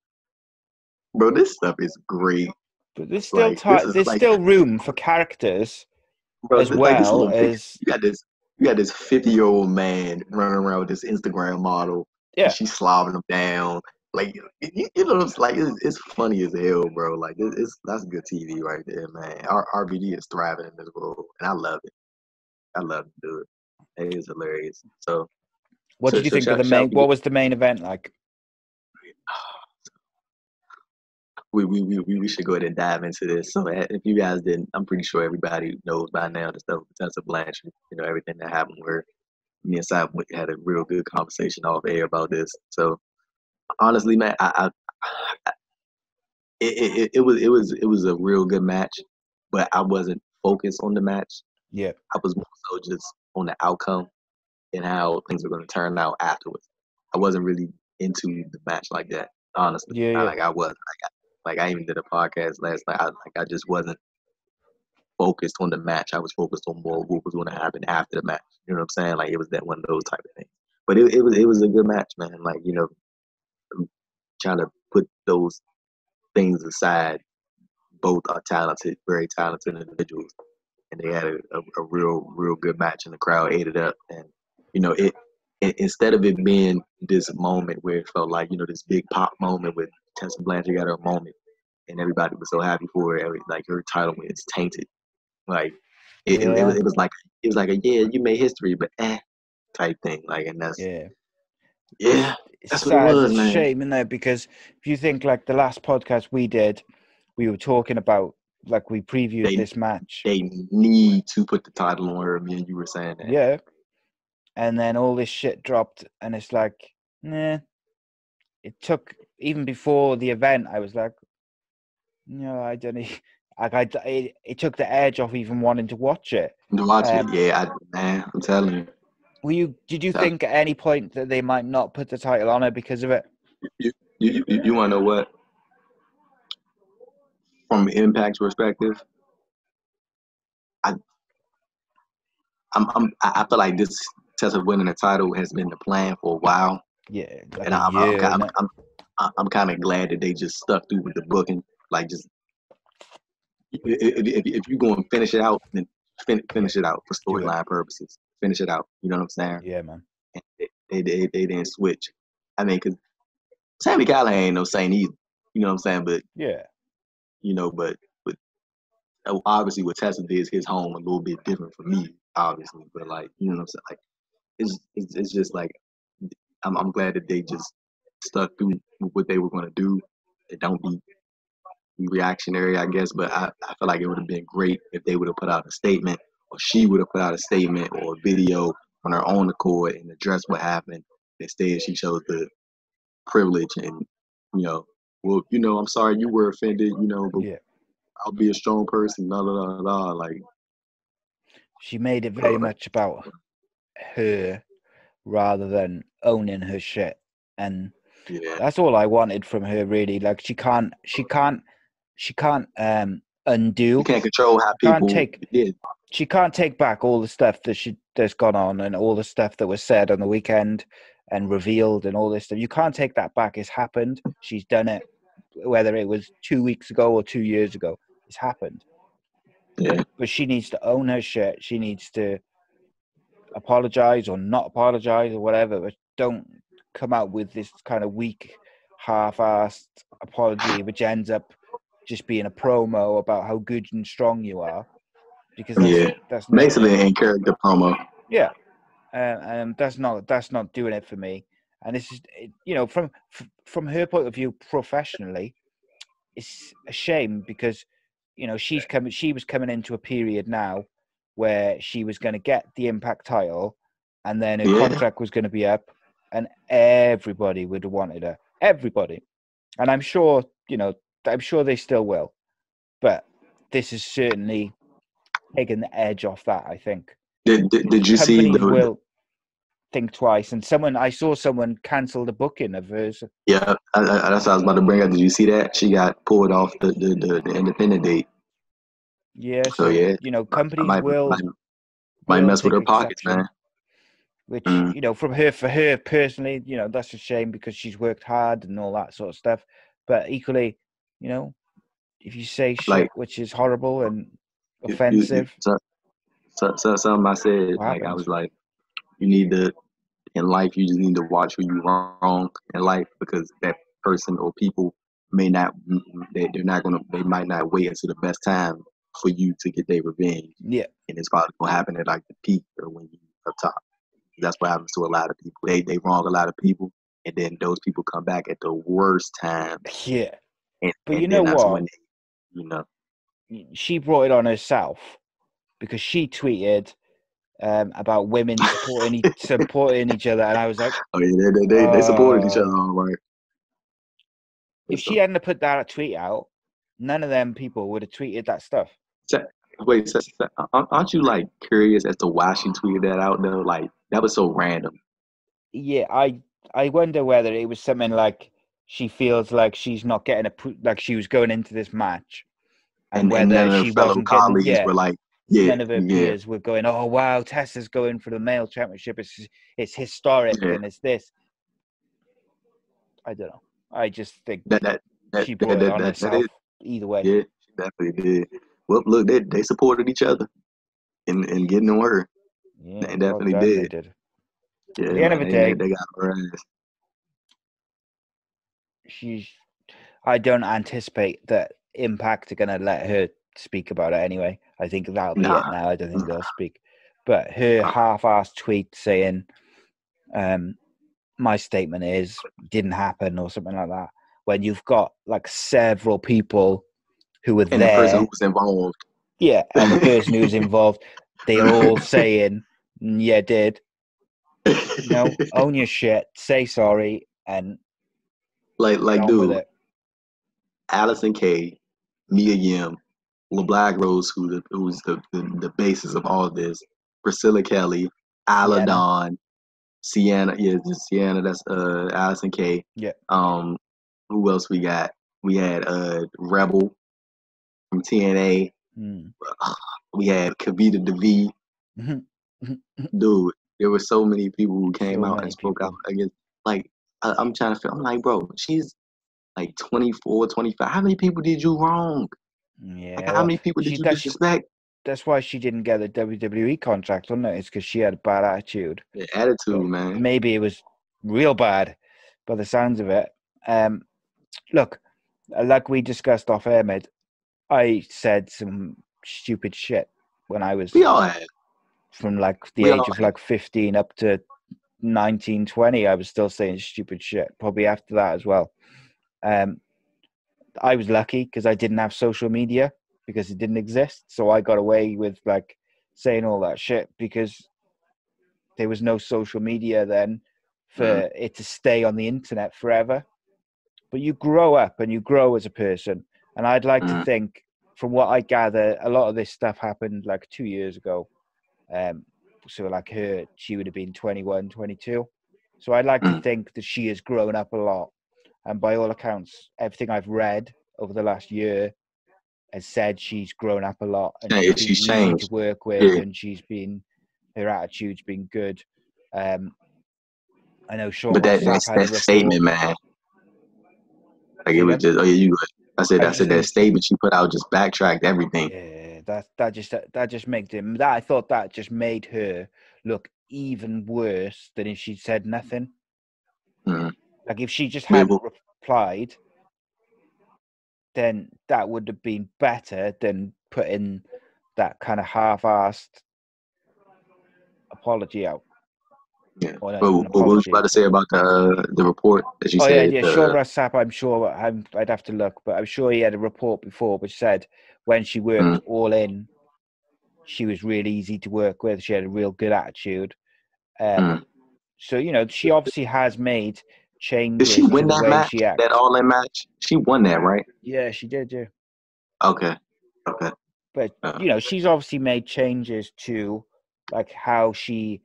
bro, this stuff is great. But there's still still room for characters, bro, as well as you got this 50-year-old man running around with this Instagram model. Yeah, and she's slobbing him down. Like, you know, it's like it's funny as hell, bro. Like that's good TV right there, man. RVD is thriving in this world, and I love it. I love it, dude. It is hilarious. So, what did you think of the main? What was the main event like? We should go ahead and dive into this. So, if you guys didn't, I'm pretty sure everybody knows by now the stuff with Tessa Blanchard. You know, everything that happened where me and Simon had a real good conversation off air about this. So, honestly, man, it was a real good match, but I wasn't focused on the match. Yeah, I was more so just on the outcome. and how things were going to turn out afterwards. I wasn't really into the match like that, honestly. Yeah. I was I even did a podcast last night. I just wasn't focused on the match. I was focused on more what was going to happen after the match. You know what I'm saying? Like it was that one of those type of things. But it was a good match, man. Like I'm trying to put those things aside. Both are talented, very talented individuals, and they had a real good match, and the crowd ate it up. And it instead of it being this moment where it felt like this big pop moment with Tessa Blanchard got her moment, and everybody was so happy for her, like her title is tainted. Like it was like a yeah, you made history, but type thing. Like, and that's It's what it sad. was, It's a man. shame, isn't it? Because if you think like the last podcast we did, we were talking about like we previewed this match. They need to put the title on her. Me and you were saying that. Yeah. And then all this shit dropped, and it's like, nah. It took even before the event. I was like, no, I don't. Like it took the edge off even wanting to watch it. To watch it, yeah, man, I'm telling you. Did you think at any point that they might not put the title on her because of it? You want to know what? From Impact's perspective, I feel like this Tessa winning the title has been the plan for a while. Yeah, like and I'm kind of glad that they just stuck through with the booking. Like, just if you go and finish it out, then finish it out for storyline purposes. Finish it out. You know what I'm saying? Yeah, man. And they didn't switch. I mean, because Sami Callihan ain't no saint either. You know what I'm saying? But yeah, but obviously what Tessa did is his home a little bit different for me, obviously. But like, you know what I'm saying? Like, it's just like I'm glad that they just stuck through what they were gonna do. They don't be reactionary, I guess, but I feel like it would have been great if they would have put out a statement, or she would have put out a statement or a video on her own accord and addressed what happened. Instead, she chose the privilege and, well, I'm sorry you were offended, but I'll be a strong person, blah, blah, blah, blah. Like, she made it very much about her rather than owning her shit. And that's all I wanted from her, really. Like, she can't undo. You can't control how people did. She can't take back all the stuff that's gone on and all the stuff that was said on the weekend and revealed and all this stuff. You can't take that back. It's happened. She's done it. Whether it was 2 weeks ago or 2 years ago, it's happened. Yeah. But she needs to own her shit. She needs to apologize or not apologize or whatever. But don't come out with this kind of weak, half-assed apology, which ends up just being a promo about how good and strong you are. Because that's basically an in-character promo. Yeah, and that's not doing it for me. And this is, from her point of view, professionally, it's a shame because, she was coming into a period now where she was going to get the Impact title, and then her contract was going to be up, and everybody would have wanted her. Everybody, and I'm sure they still will, but this is certainly taking the edge off that, I think. Did you see companies will think twice? And I saw someone cancel the booking of hers. Yeah, that's what I was about to bring up. Did you see that? She got pulled off the independent date. Yeah, so companies might mess with her pockets, man. Which, for her personally, that's a shame because she's worked hard and all that sort of stuff. But equally, if you say shit which is horrible and offensive. Something I said, I was like, you need to, in life, you just need to watch who you wrong in life, because that person or people they might not wait until the best time for you to get their revenge. Yeah. And it's probably going to happen at like the peak or when you're up top. That's what happens to a lot of people. They wrong a lot of people, and then those people come back at the worst time. Yeah. But you know what? She brought it on herself because she tweeted about women supporting each other, and I was like, "Oh yeah, they supported each other, all right." If she hadn't put that tweet out, none of them people would have tweeted that stuff. Wait, aren't you like curious as to why she tweeted that out though? Like, That was so random. Yeah, I wonder whether it was something like she feels like she's not getting like she was going into this match, and And none whether of her she fellow wasn't getting, colleagues were like, yeah, none of her yeah, peers were going, oh wow, Tessa's going for the male championship. It's historic yeah. and it's this. I don't know. I just think That that that she that brought it that, on that, that herself is, either way. yeah, she definitely did. Well, look, they supported each other in getting the word. Yeah, They well definitely done. They did. did. At Yeah, the end of man, the day, they got her ass. I don't anticipate that Impact are going to let her speak about it anyway. I think that'll be it Nah, now. I don't think they'll speak. But her half-assed tweet saying, my statement is, didn't happen or something like that, when you've got like several people who were and the person who there. was involved. Yeah, and the person who was involved, they are all saying, yeah, did. Own your shit, say sorry, and get like, on with dude, it. Allison Kay, Mia Yim, LeBlack Rose, who's the basis of all this, Priscilla Kelly, Isla Sienna. Dawn, Sienna, yeah, just Sienna, that's Allison Kay. Yeah. Who else we got? We had Rebel from TNA. We had Kavita DeVee. Dude, there were so many people who came So out many and spoke out people. against, like, I'm trying to feel, I'm like, bro, she's like 24, 25. How many people did you wrong? Like, Yeah, how well, many people did you disrespect? that's why she didn't get the WWE contract, wasn't it? It's because she had a bad attitude. The attitude, But man. maybe it was real bad by the sounds of it. Look, like we discussed off air, mate, I said some stupid shit when I was We all had. from like the We age all of had. like 15 up to 19, 20. I was still saying stupid shit, probably after that as well. I was lucky because I didn't have social media because it didn't exist. So I got away with like saying all that shit because there was no social media then for it to stay on the internet forever. But you grow up and you grow as a person. And I'd like to think, from what I gather, a lot of this stuff happened like 2 years ago. So like her, she would have been 21, 22. So I'd like to think that she has grown up a lot. And by all accounts, everything I've read over the last year has said she's grown up a lot and Yeah, she's been she's easy to changed. work with Yeah. and her attitude's been good. I know Sean But Ross Sapp had a that report. statement, man. Like, Say it was again? just, oh yeah, you good. I said I was just that gonna. statement she put out just backtracked everything. Yeah, that just made him. That I thought that just made her look even worse than if she said nothing. Like if she just hadn't replied, then that would have been better than putting that kind of half-assed apology out. Yeah. Or not But even what was you apology. about to say about the report that you Oh yeah, said? yeah. Sean Ross Sapp, I'm sure. I'd have to look, but I'm sure he had a report before which said when she worked all in, she was really easy to work with. She had a real good attitude. So she obviously has made Did she changes to win the that way match? she acts. That all in match? She won that, right? Yeah, she did. Yeah. Okay. But she's obviously made changes to like how she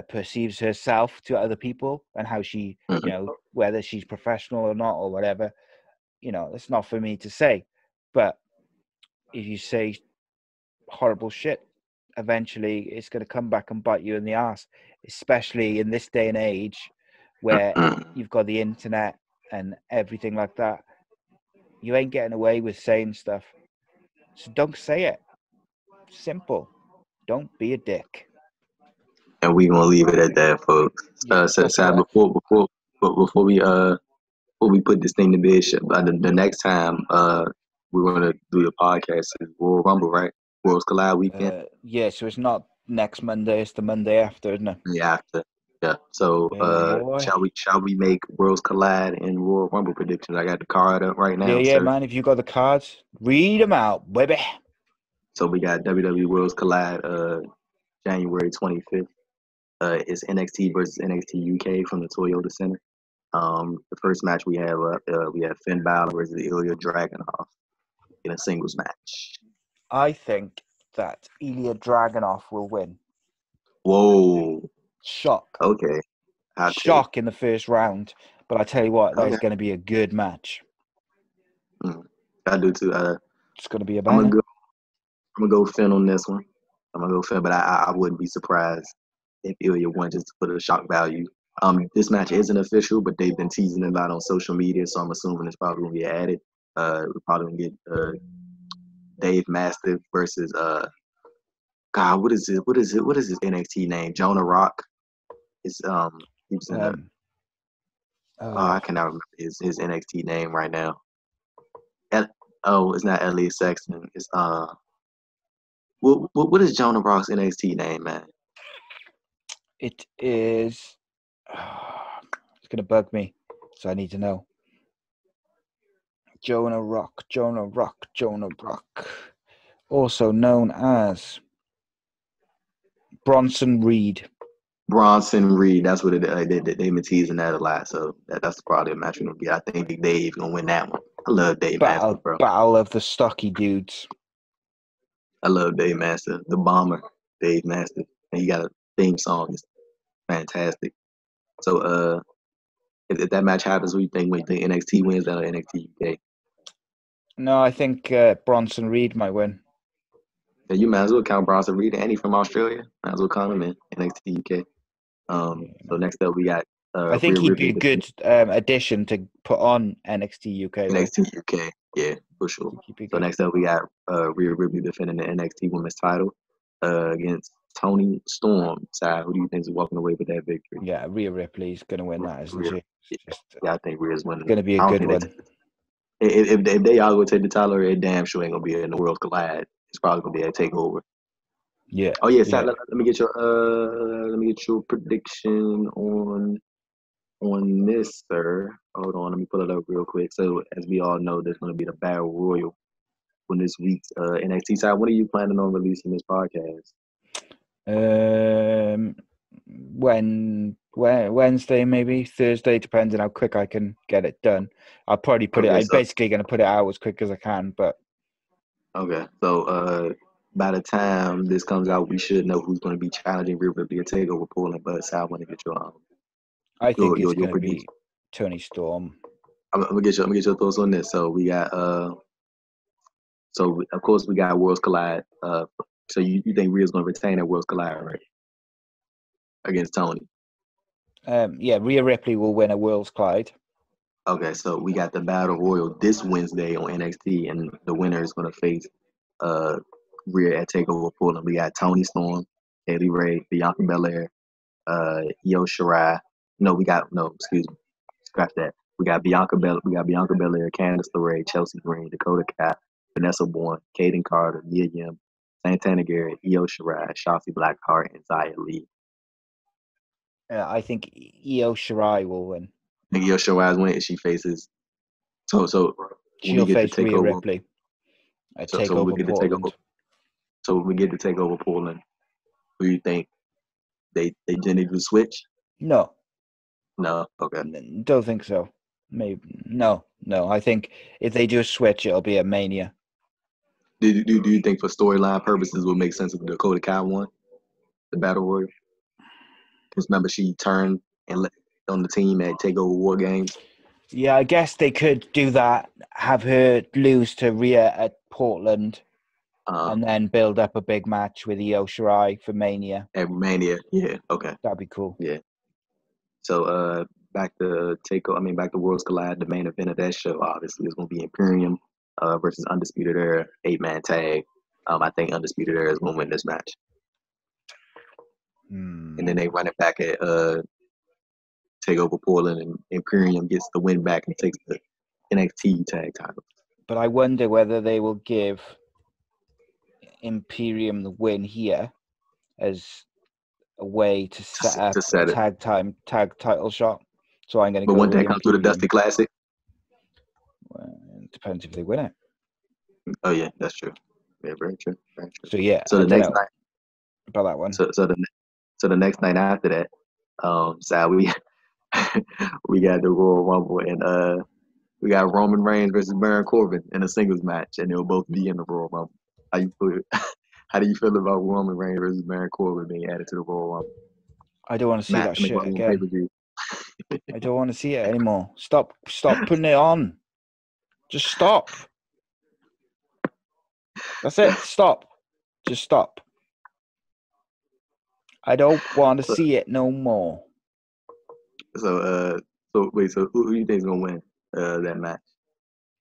perceives herself to other people and how she, whether she's professional or not or whatever. It's not for me to say. But if you say horrible shit, eventually it's going to come back and bite you in the ass, especially in this day and age where you've got the internet and everything like that. You ain't getting away with saying stuff. So don't say it. Simple. Don't be a dick. And we gonna leave it at that, folks. Yeah, Before we put this thing to bed, the next time we're gonna do the podcast is Royal Rumble, right? Worlds Collide weekend. Yeah, so it's not next Monday; it's the Monday after, isn't it? Yeah, after. Yeah. So shall we make Worlds Collide and Royal Rumble predictions? I got the card up right now, Yeah, sir. man. If you got the cards, read them out, baby. So we got WWE Worlds Collide January 25th. It's NXT versus NXT UK from the Toyota Center. The first match we have Finn Balor versus Ilya Dragunov in a singles match. I think that Ilya Dragunov will win. Whoa. Shock. Okay. Hot take. Shock in the first round. But I tell you what, that is Okay. going to be a good match. I do too. It's going to be a I'm gonna banger. go. I'm gonna go Finn on this one. I'm gonna go Finn, but I wouldn't be surprised if Ilya won just for the shock value. This match isn't official, but they've been teasing it out on social media, so I'm assuming it's probably gonna get added. We're probably gonna get Dave Mastiff versus God, what is it? What is it? What is his NXT name? Jonah Rock. It's he was in I cannot remember his NXT name right now. It's not Elliot Sexton. It's what is Jonah Rock's NXT name, man? It is. It's going to bug me, so I need to know. Jonah Rock. Also known as Bronson Reed. Bronson Reed. That's what they've been teasing that a lot. So that's probably a match we're gonna get. I think Dave gonna win that one. I love Dave Master, bro. Battle of the stocky dudes. I love Dave Master, the bomber, Dave Master, and he got a theme song. It's fantastic. So if that match happens, what do you think? When you think NXT wins that or NXT UK? No, I think Bronson Reed might win. Yeah, you might as well count Bronson Reed, and he from Australia. Might as well count him in NXT UK. So next up we got I think Rhea he'd Ripley. be a good addition to put on NXT UK. NXT UK, yeah, for sure. So next up we got Rhea Ripley defending the NXT Women's title against Toni Storm. So who do you think is walking away with that victory? Yeah, Rhea Ripley's going to win that, isn't she? Yeah, I think Rhea's winning. It's going to be a good one. If they all go take the title, it damn sure ain't gonna be in the World Collide. It's probably gonna be a takeover. Yeah. Oh yeah, Sal, let me get your prediction on this, sir. Hold on, let me pull it up real quick. So as we all know, there's gonna be the Battle Royal on this week's NXT side. When are you planning on releasing this podcast? Wednesday, maybe Thursday, depending how quick I can get it done. I'll probably put it. I'm basically going to put it out as quick as I can. But okay, so by the time this comes out, we should know who's going to be challenging Rhea Ripley to take over Poland. But Sal, I want to get your I think it's going to be Toni Storm. I'm gonna get your thoughts on this. So we got so of course we got Worlds Collide. So you think Rhea's gonna retain that Worlds Collide, right? Against Toni. Yeah, Rhea Ripley will win a Worlds Collide. Okay, so we got the Battle Royal this Wednesday on NXT, and the winner is gonna face Rhea at Takeover Portland. We got Toni Storm, Kaylee Ray, Bianca Belair, Io Shirai. Excuse me, scratch that. We got Bianca Belair, Candice LeRae, Chelsea Green, Dakota Kai, Vanessa Bourne, Kaden Carter, Mia Yim, Santana Garrett, Io Shirai, Shotzi Blackheart, and Xia Li. I think Io Shirai will win. I think Io Shirai's win if she faces. So she'll face Rhea Ripley. So we get to take over Portland. Who do you think? They didn't do switch? No. Okay. Don't think so. Maybe no. I think if they do a switch, it'll be a Mania. Do you think for storyline purposes it would make sense if Dakota Kai won the Battle Royal? Because remember she turned and on the team at Takeover War Games. Yeah, I guess they could do that. Have her lose to Rhea at Portland, and then build up a big match with Io Shirai for Mania. At Mania, yeah, okay, that'd be cool. Yeah. So back to Worlds Collide. The main event of that show obviously is going to be Imperium versus Undisputed Era 8-man tag. I think Undisputed Era is going to win this match. And then they run it back at Takeover Portland, and Imperium gets the win back and takes the NXT tag title. But I wonder whether they will give Imperium the win here as a way to set up a tag title shot. So I'm going to go. But wouldn't that come through the Dusty Classic? Well, it depends if they win it. Oh yeah, that's true. Yeah, very true. So yeah. So the next night about that one. So the next night after that, we got the Royal Rumble, and we got Roman Reigns versus Baron Corbin in a singles match, and they'll both be in the Royal Rumble. How do you feel about Roman Reigns versus Baron Corbin being added to the Royal Rumble? I don't want to see match that to make my shit own again. pay-per-view. I don't want to see it anymore. Stop putting it on. Just stop. That's it. Stop. Just stop. I don't want to see it no more. So wait, so who do you think is gonna win that match?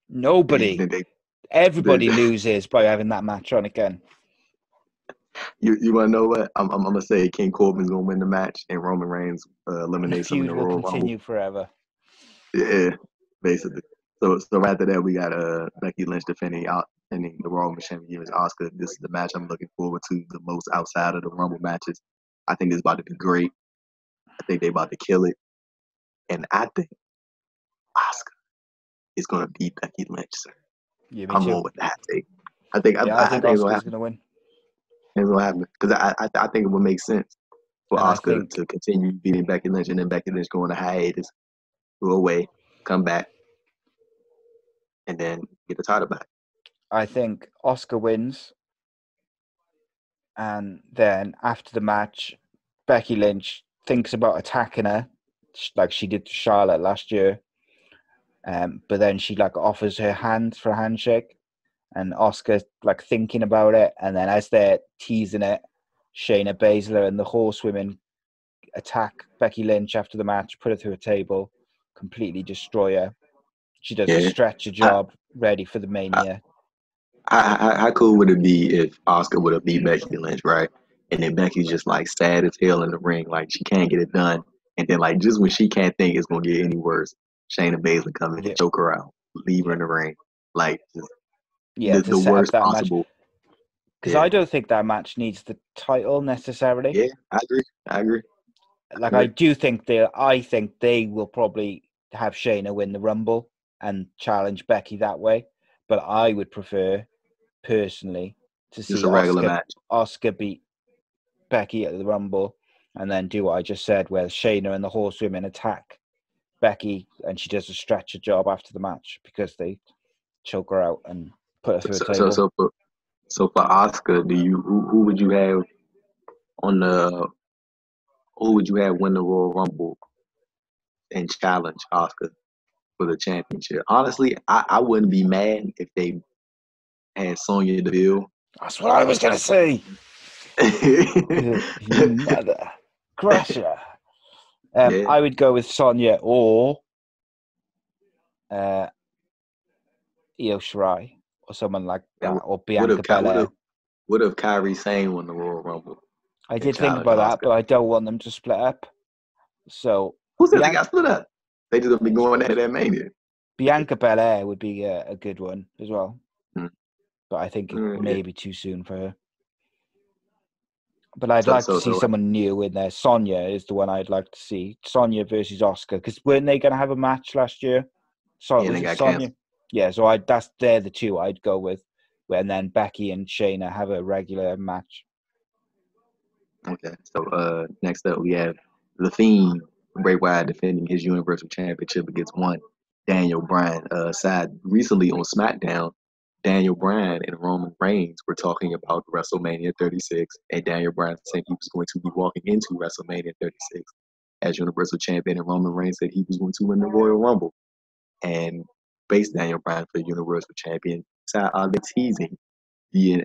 Nobody. Everybody loses by having that match on again. You wanna know what? I'm gonna say King Corbin's gonna win the match and Roman Reigns eliminates him in The the feud will Royal continue Rumble. forever. Yeah, basically. So after that we got Becky Lynch defending the Royal Rumble champion against Asuka. This is the match I'm looking forward to the most outside of the Rumble matches. I think it's about to be great. I think they're about to kill it. And I think Asuka is gonna beat Becky Lynch, sir. Yeah, me I'm too. on with that take. I think Asuka's gonna win. It's gonna happen because I think it would make sense for And I Asuka think to continue beating Becky Lynch and then Becky Lynch go on a hiatus, go away, come back, and then get the title back. I think Asuka wins, and then after the match, Becky Lynch thinks about attacking her, like she did to Charlotte last year. But then she like offers her hand for a handshake, and Asuka's like thinking about it, and then as they're teasing it, Shayna Baszler and the Horsewomen attack Becky Lynch after the match, put her through a table, completely destroy her. She does a stretcher job, ready for the Mania. How cool would it be if Asuka would have beat Becky Lynch, right? And then Becky's just like sad as hell in the ring, like she can't get it done. And then like just when she can't think it's gonna get any worse, Shayna Baszler come in and choke her out, leave her in the ring, like just the set worst up that possible. Because I don't think that match needs the title necessarily. Yeah, I agree. Like I do think they will probably have Shayna win the Rumble and challenge Becky that way. But I would prefer, personally, to see just a regular match. Asuka beat Becky at the Rumble and then do what I just said, where Shayna and the Horsewomen attack Becky and she does a stretcher job after the match because they choke her out and put her through a table. So for Asuka, who would you have on the who would you have win the Royal Rumble and challenge Asuka for the championship? Honestly, I wouldn't be mad if they had Sonya Deville. That's what I was gonna say. You mother crusher. I would go with Sonya or Io Shirai or someone like that, or Bianca Belair. What if Kairi Sane won the Royal Rumble? I did think about that, but I don't want them to split up. So who said they got split up? They just be going at that Mania. Bianca Belair would be a good one as well, but I think it may be too soon for her. But I'd like to see someone new in there. Sonya is the one I'd like to see. Sonya versus Asuka, because weren't they going to have a match last year? So they got Sonya? Yeah, so they're the two I'd go with, and then Becky and Shayna have a regular match. Okay, so next up we have The Fiend, Bray Wyatt defending his Universal Championship against one Daniel Bryan. Side recently on SmackDown, Daniel Bryan and Roman Reigns were talking about WrestleMania 36, and Daniel Bryan said he was going to be walking into WrestleMania 36 as Universal Champion, and Roman Reigns said he was going to win the Royal Rumble and face Daniel Bryan for Universal Champion. So are they teasing I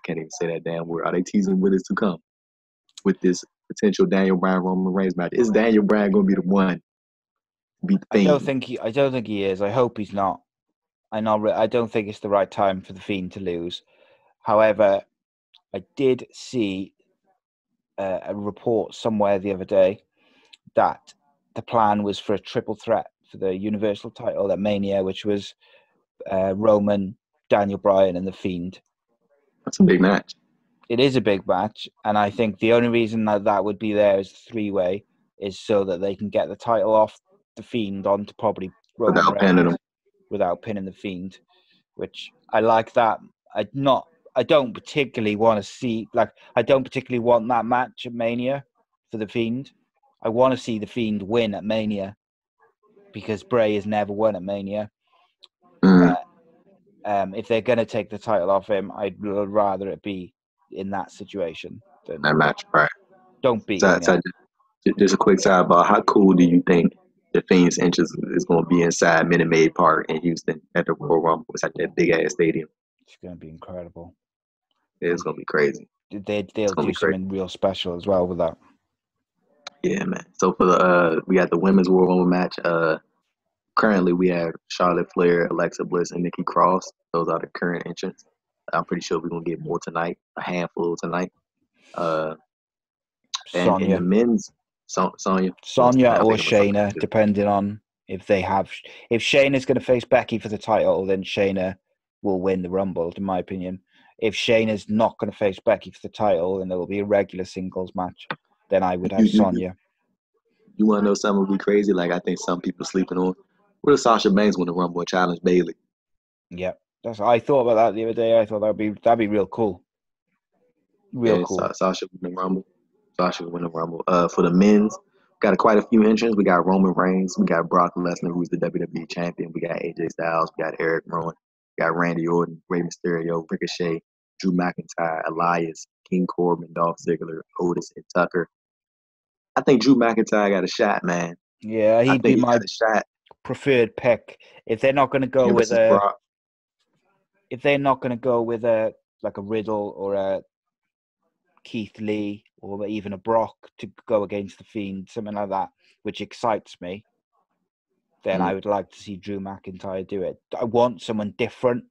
can't even say that damn word. Are they teasing what is to come with this potential Daniel Bryan Roman Reigns match? Is Daniel Bryan going to be the one to beat the Fiend? I don't think he is. I hope he's not. I don't think it's the right time for the Fiend to lose. However, I did see a report somewhere the other day that the plan was for a triple threat for the Universal title at Mania, which was Roman, Daniel Bryan, and the Fiend. That's a big match. It is a big match, and I think the only reason that would be there as a three-way is so that they can get the title off the Fiend onto probably Roman Reigns without pinning the Fiend, which I like that. I don't particularly want to see, I don't particularly want that match at Mania for the Fiend. I want to see the Fiend win at Mania because Bray has never won at Mania. If they're going to take the title off him, I'd rather it be in that situation than that match, right? Don't beat him. Just a quick sidebar. How cool do you think the Phoenix entrance is going to be inside Minute Maid Park in Houston at the Royal Rumble? It's at that big ass stadium. It's going to be incredible. It's going to be crazy. They'll do something real special as well with that. Yeah, man. So for the we got the women's Royal Rumble match. Currently we have Charlotte Flair, Alexa Bliss, and Nikki Cross. Those are the current entrants. I'm pretty sure we're gonna get more tonight, a handful tonight. And in the men's, Sonya or Shayna, depending on if Shayna's going to face Becky for the title, then Shayna will win the Rumble, in my opinion. If Shayna's not going to face Becky for the title and there will be a regular singles match, then I would have Sonya. You want to know something would be crazy? Like, I think some people sleeping on. What if Sasha Banks win the Rumble and challenge Bayley? Yeah, I thought about that the other day. I thought that'd be real cool. Cool. Sasha win the Rumble. Sasha win the Rumble. For the men's, got quite a few entrants. We got Roman Reigns. We got Brock Lesnar, who's the WWE champion. We got AJ Styles. We got Eric Rowan. We got Randy Orton, Rey Mysterio, Ricochet, Drew McIntyre, Elias, King Corbin, Dolph Ziggler, Otis, and Tucker. I think Drew McIntyre got a shot, man. Yeah, he'd be my preferred pick. If they're not going to go with Brock. If they're not going to go with a Riddle or a Keith Lee or even a Brock to go against the Fiend, something like that, which excites me, then I would like to see Drew McIntyre do it. I want someone different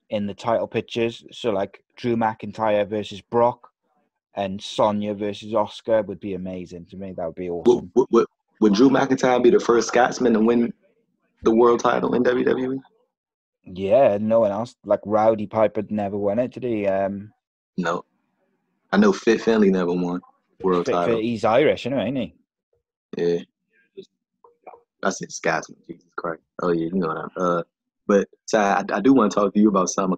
in the title pictures. So like Drew McIntyre versus Brock and Sonya versus Oscar would be amazing to me. That would be awesome. Would Drew McIntyre be the first Scotsman to win the world title in WWE? Yeah, no one else. Like Rowdy Piper never won it, did he? No. I know Fit Finlay never won world title. He's Irish, anyway, ain't he? Yeah. I said Scotsman, Jesus Christ. Oh yeah, you know that. But I do want to talk to you about a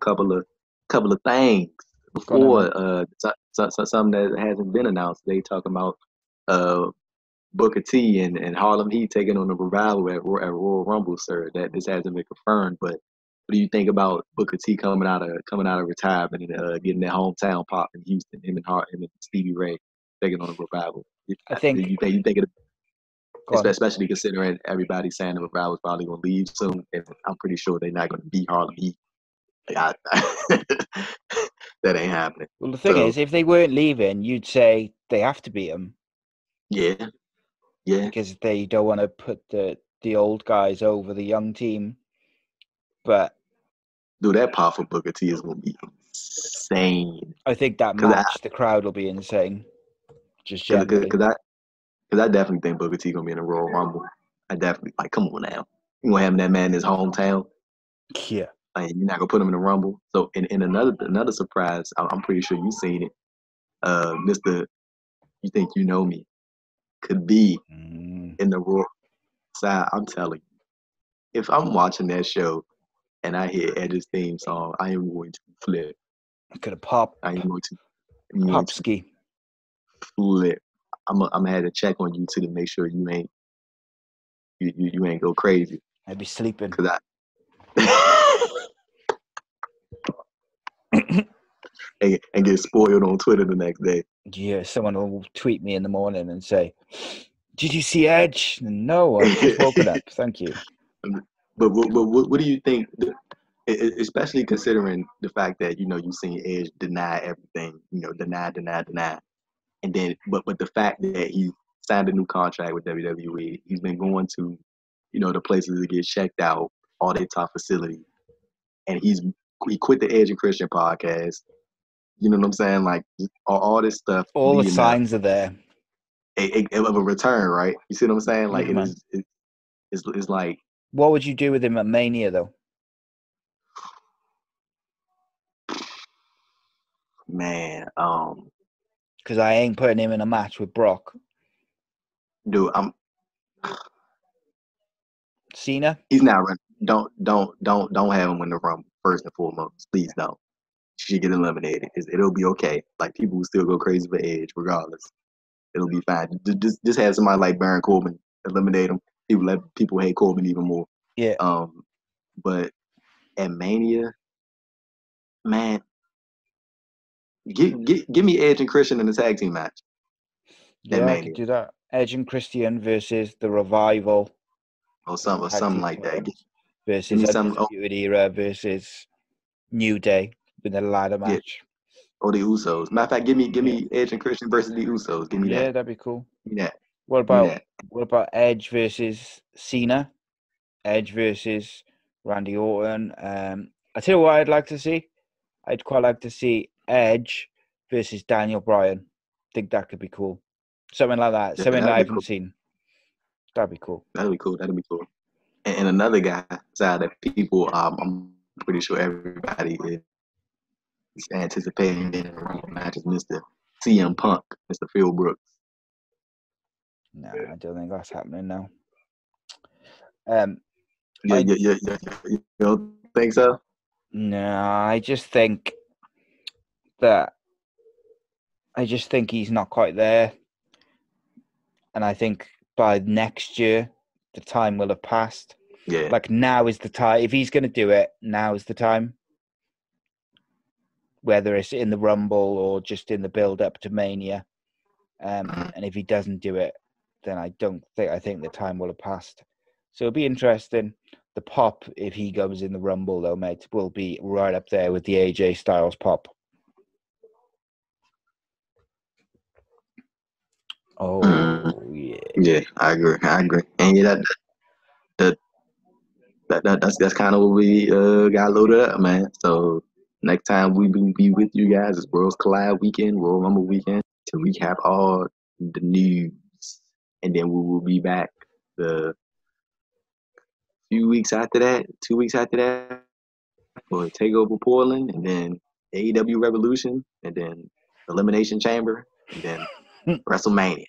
couple of things before something that hasn't been announced. They talking about Booker T and Harlem Heat taking on the Revival at Royal Rumble, sir. That this hasn't been confirmed, but what do you think about Booker T coming out of retirement and getting that hometown pop in Houston? Him and Stevie Ray taking on the Revival. I think you think it, especially considering everybody saying the Revival's probably gonna leave soon, and I'm pretty sure they're not gonna beat Harlem Heat. That ain't happening. Well, the thing is, if they weren't leaving, you'd say they have to beat them. Yeah. Because they don't want to put the old guys over the young team. But dude, that pop for Booker T is gonna be insane. I think that match, the crowd will be insane. Just generally. Because I definitely think Booker T gonna be in the Royal Rumble. I definitely come on now. You gonna have that man in his hometown? Yeah. Like, you're not gonna put him in the Rumble. So in another surprise, I'm pretty sure you've seen it. Mr. You Think You Know Me could be in the Royal side. I'm telling you, if I'm watching that show and I hear Edge's theme song, I am going to flip. Gonna pop. I am going to ski. Flip. I'm gonna have to check on you to make sure you ain't go crazy. I'd be sleeping. Cause and get spoiled on Twitter the next day. Yeah, someone will tweet me in the morning and say, "Did you see Edge?" No, I've just woken up. Thank you. But what do you think? Especially considering the fact that you've seen Edge deny everything, deny, and then but the fact that he signed a new contract with WWE, he's been going to, the places to get checked out, all their top facilities, and he quit the Edge and Christian podcast. You know what I'm saying? Like all this stuff. All the signs are there. Of a return, right? You see what I'm saying? Like it's like. What would you do with him at Mania, though? Man, because I ain't putting him in a match with Brock. Dude, Cena. He's not running. Don't have him win the Rumble first and foremost. Please don't. She get eliminated. It'll be okay. Like, people will still go crazy for Edge regardless. It'll be fine. Just have somebody like Baron Corbin eliminate him. Let people hate Corbin even more. Yeah. But at Mania, man, give me Edge and Christian in the tag team match. Yeah, I could do that. Edge and Christian versus the Revival. Or something like that. Versus give me some. Undisputed Era versus New Day with a ladder match. Or the Usos. Matter of fact, give me Edge and Christian versus the Usos. Give me that. Yeah, that'd be cool. Give me that. What about Edge versus Cena? Edge versus Randy Orton. I tell you what I'd like to see. I'd quite like to see Edge versus Daniel Bryan. I think that could be cool. Something like that. Yeah, something that I haven't seen. That'd be cool. That'd be cool. And another guy that people, I'm pretty sure everybody is anticipating in the match is Mr. CM Punk, Mr. Phil Brooks. No, I don't think that's happening now. You don't think so? No, I just think he's not quite there. And I think by next year, the time will have passed. Yeah. Like, now is the time. If he's going to do it, now is the time. Whether it's in the Rumble or just in the build-up to Mania. And if he doesn't do it, then I think the time will have passed. So it'll be interesting. The pop, if he goes in the Rumble, though, mate, will be right up there with the AJ Styles pop. Oh, yeah. Yeah, I agree. And yeah, that's kind of what we got loaded up, man. So next time we will be with you guys is Worlds Collide weekend, Royal Rumble weekend, to recap all the news. And then we will be back the few weeks after that, 2 weeks after that, for Takeover Portland, and then AEW Revolution, and then Elimination Chamber, and then WrestleMania.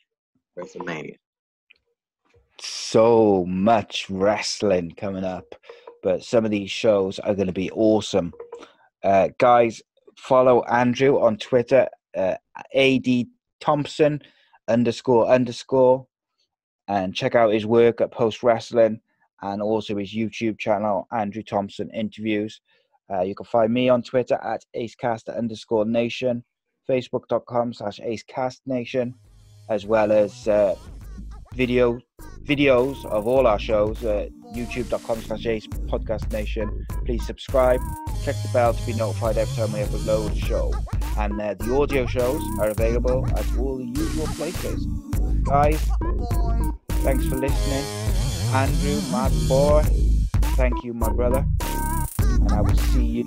So much wrestling coming up, but some of these shows are going to be awesome. Guys, follow Andrew on Twitter, AD Thompson__, and check out his work at Post Wrestling, and also his YouTube channel, Andrew Thompson Interviews. You can find me on Twitter at ACEcast_Nation, Facebook.com/ACEcastNation, as well as videos of all our shows, YouTube.com/ACEpodcastNation. Please subscribe, click the bell to be notified every time we upload a show. And the audio shows are available at all the usual places. Guys, thanks for listening. Andrew, my boy, thank you, my brother. And I will see you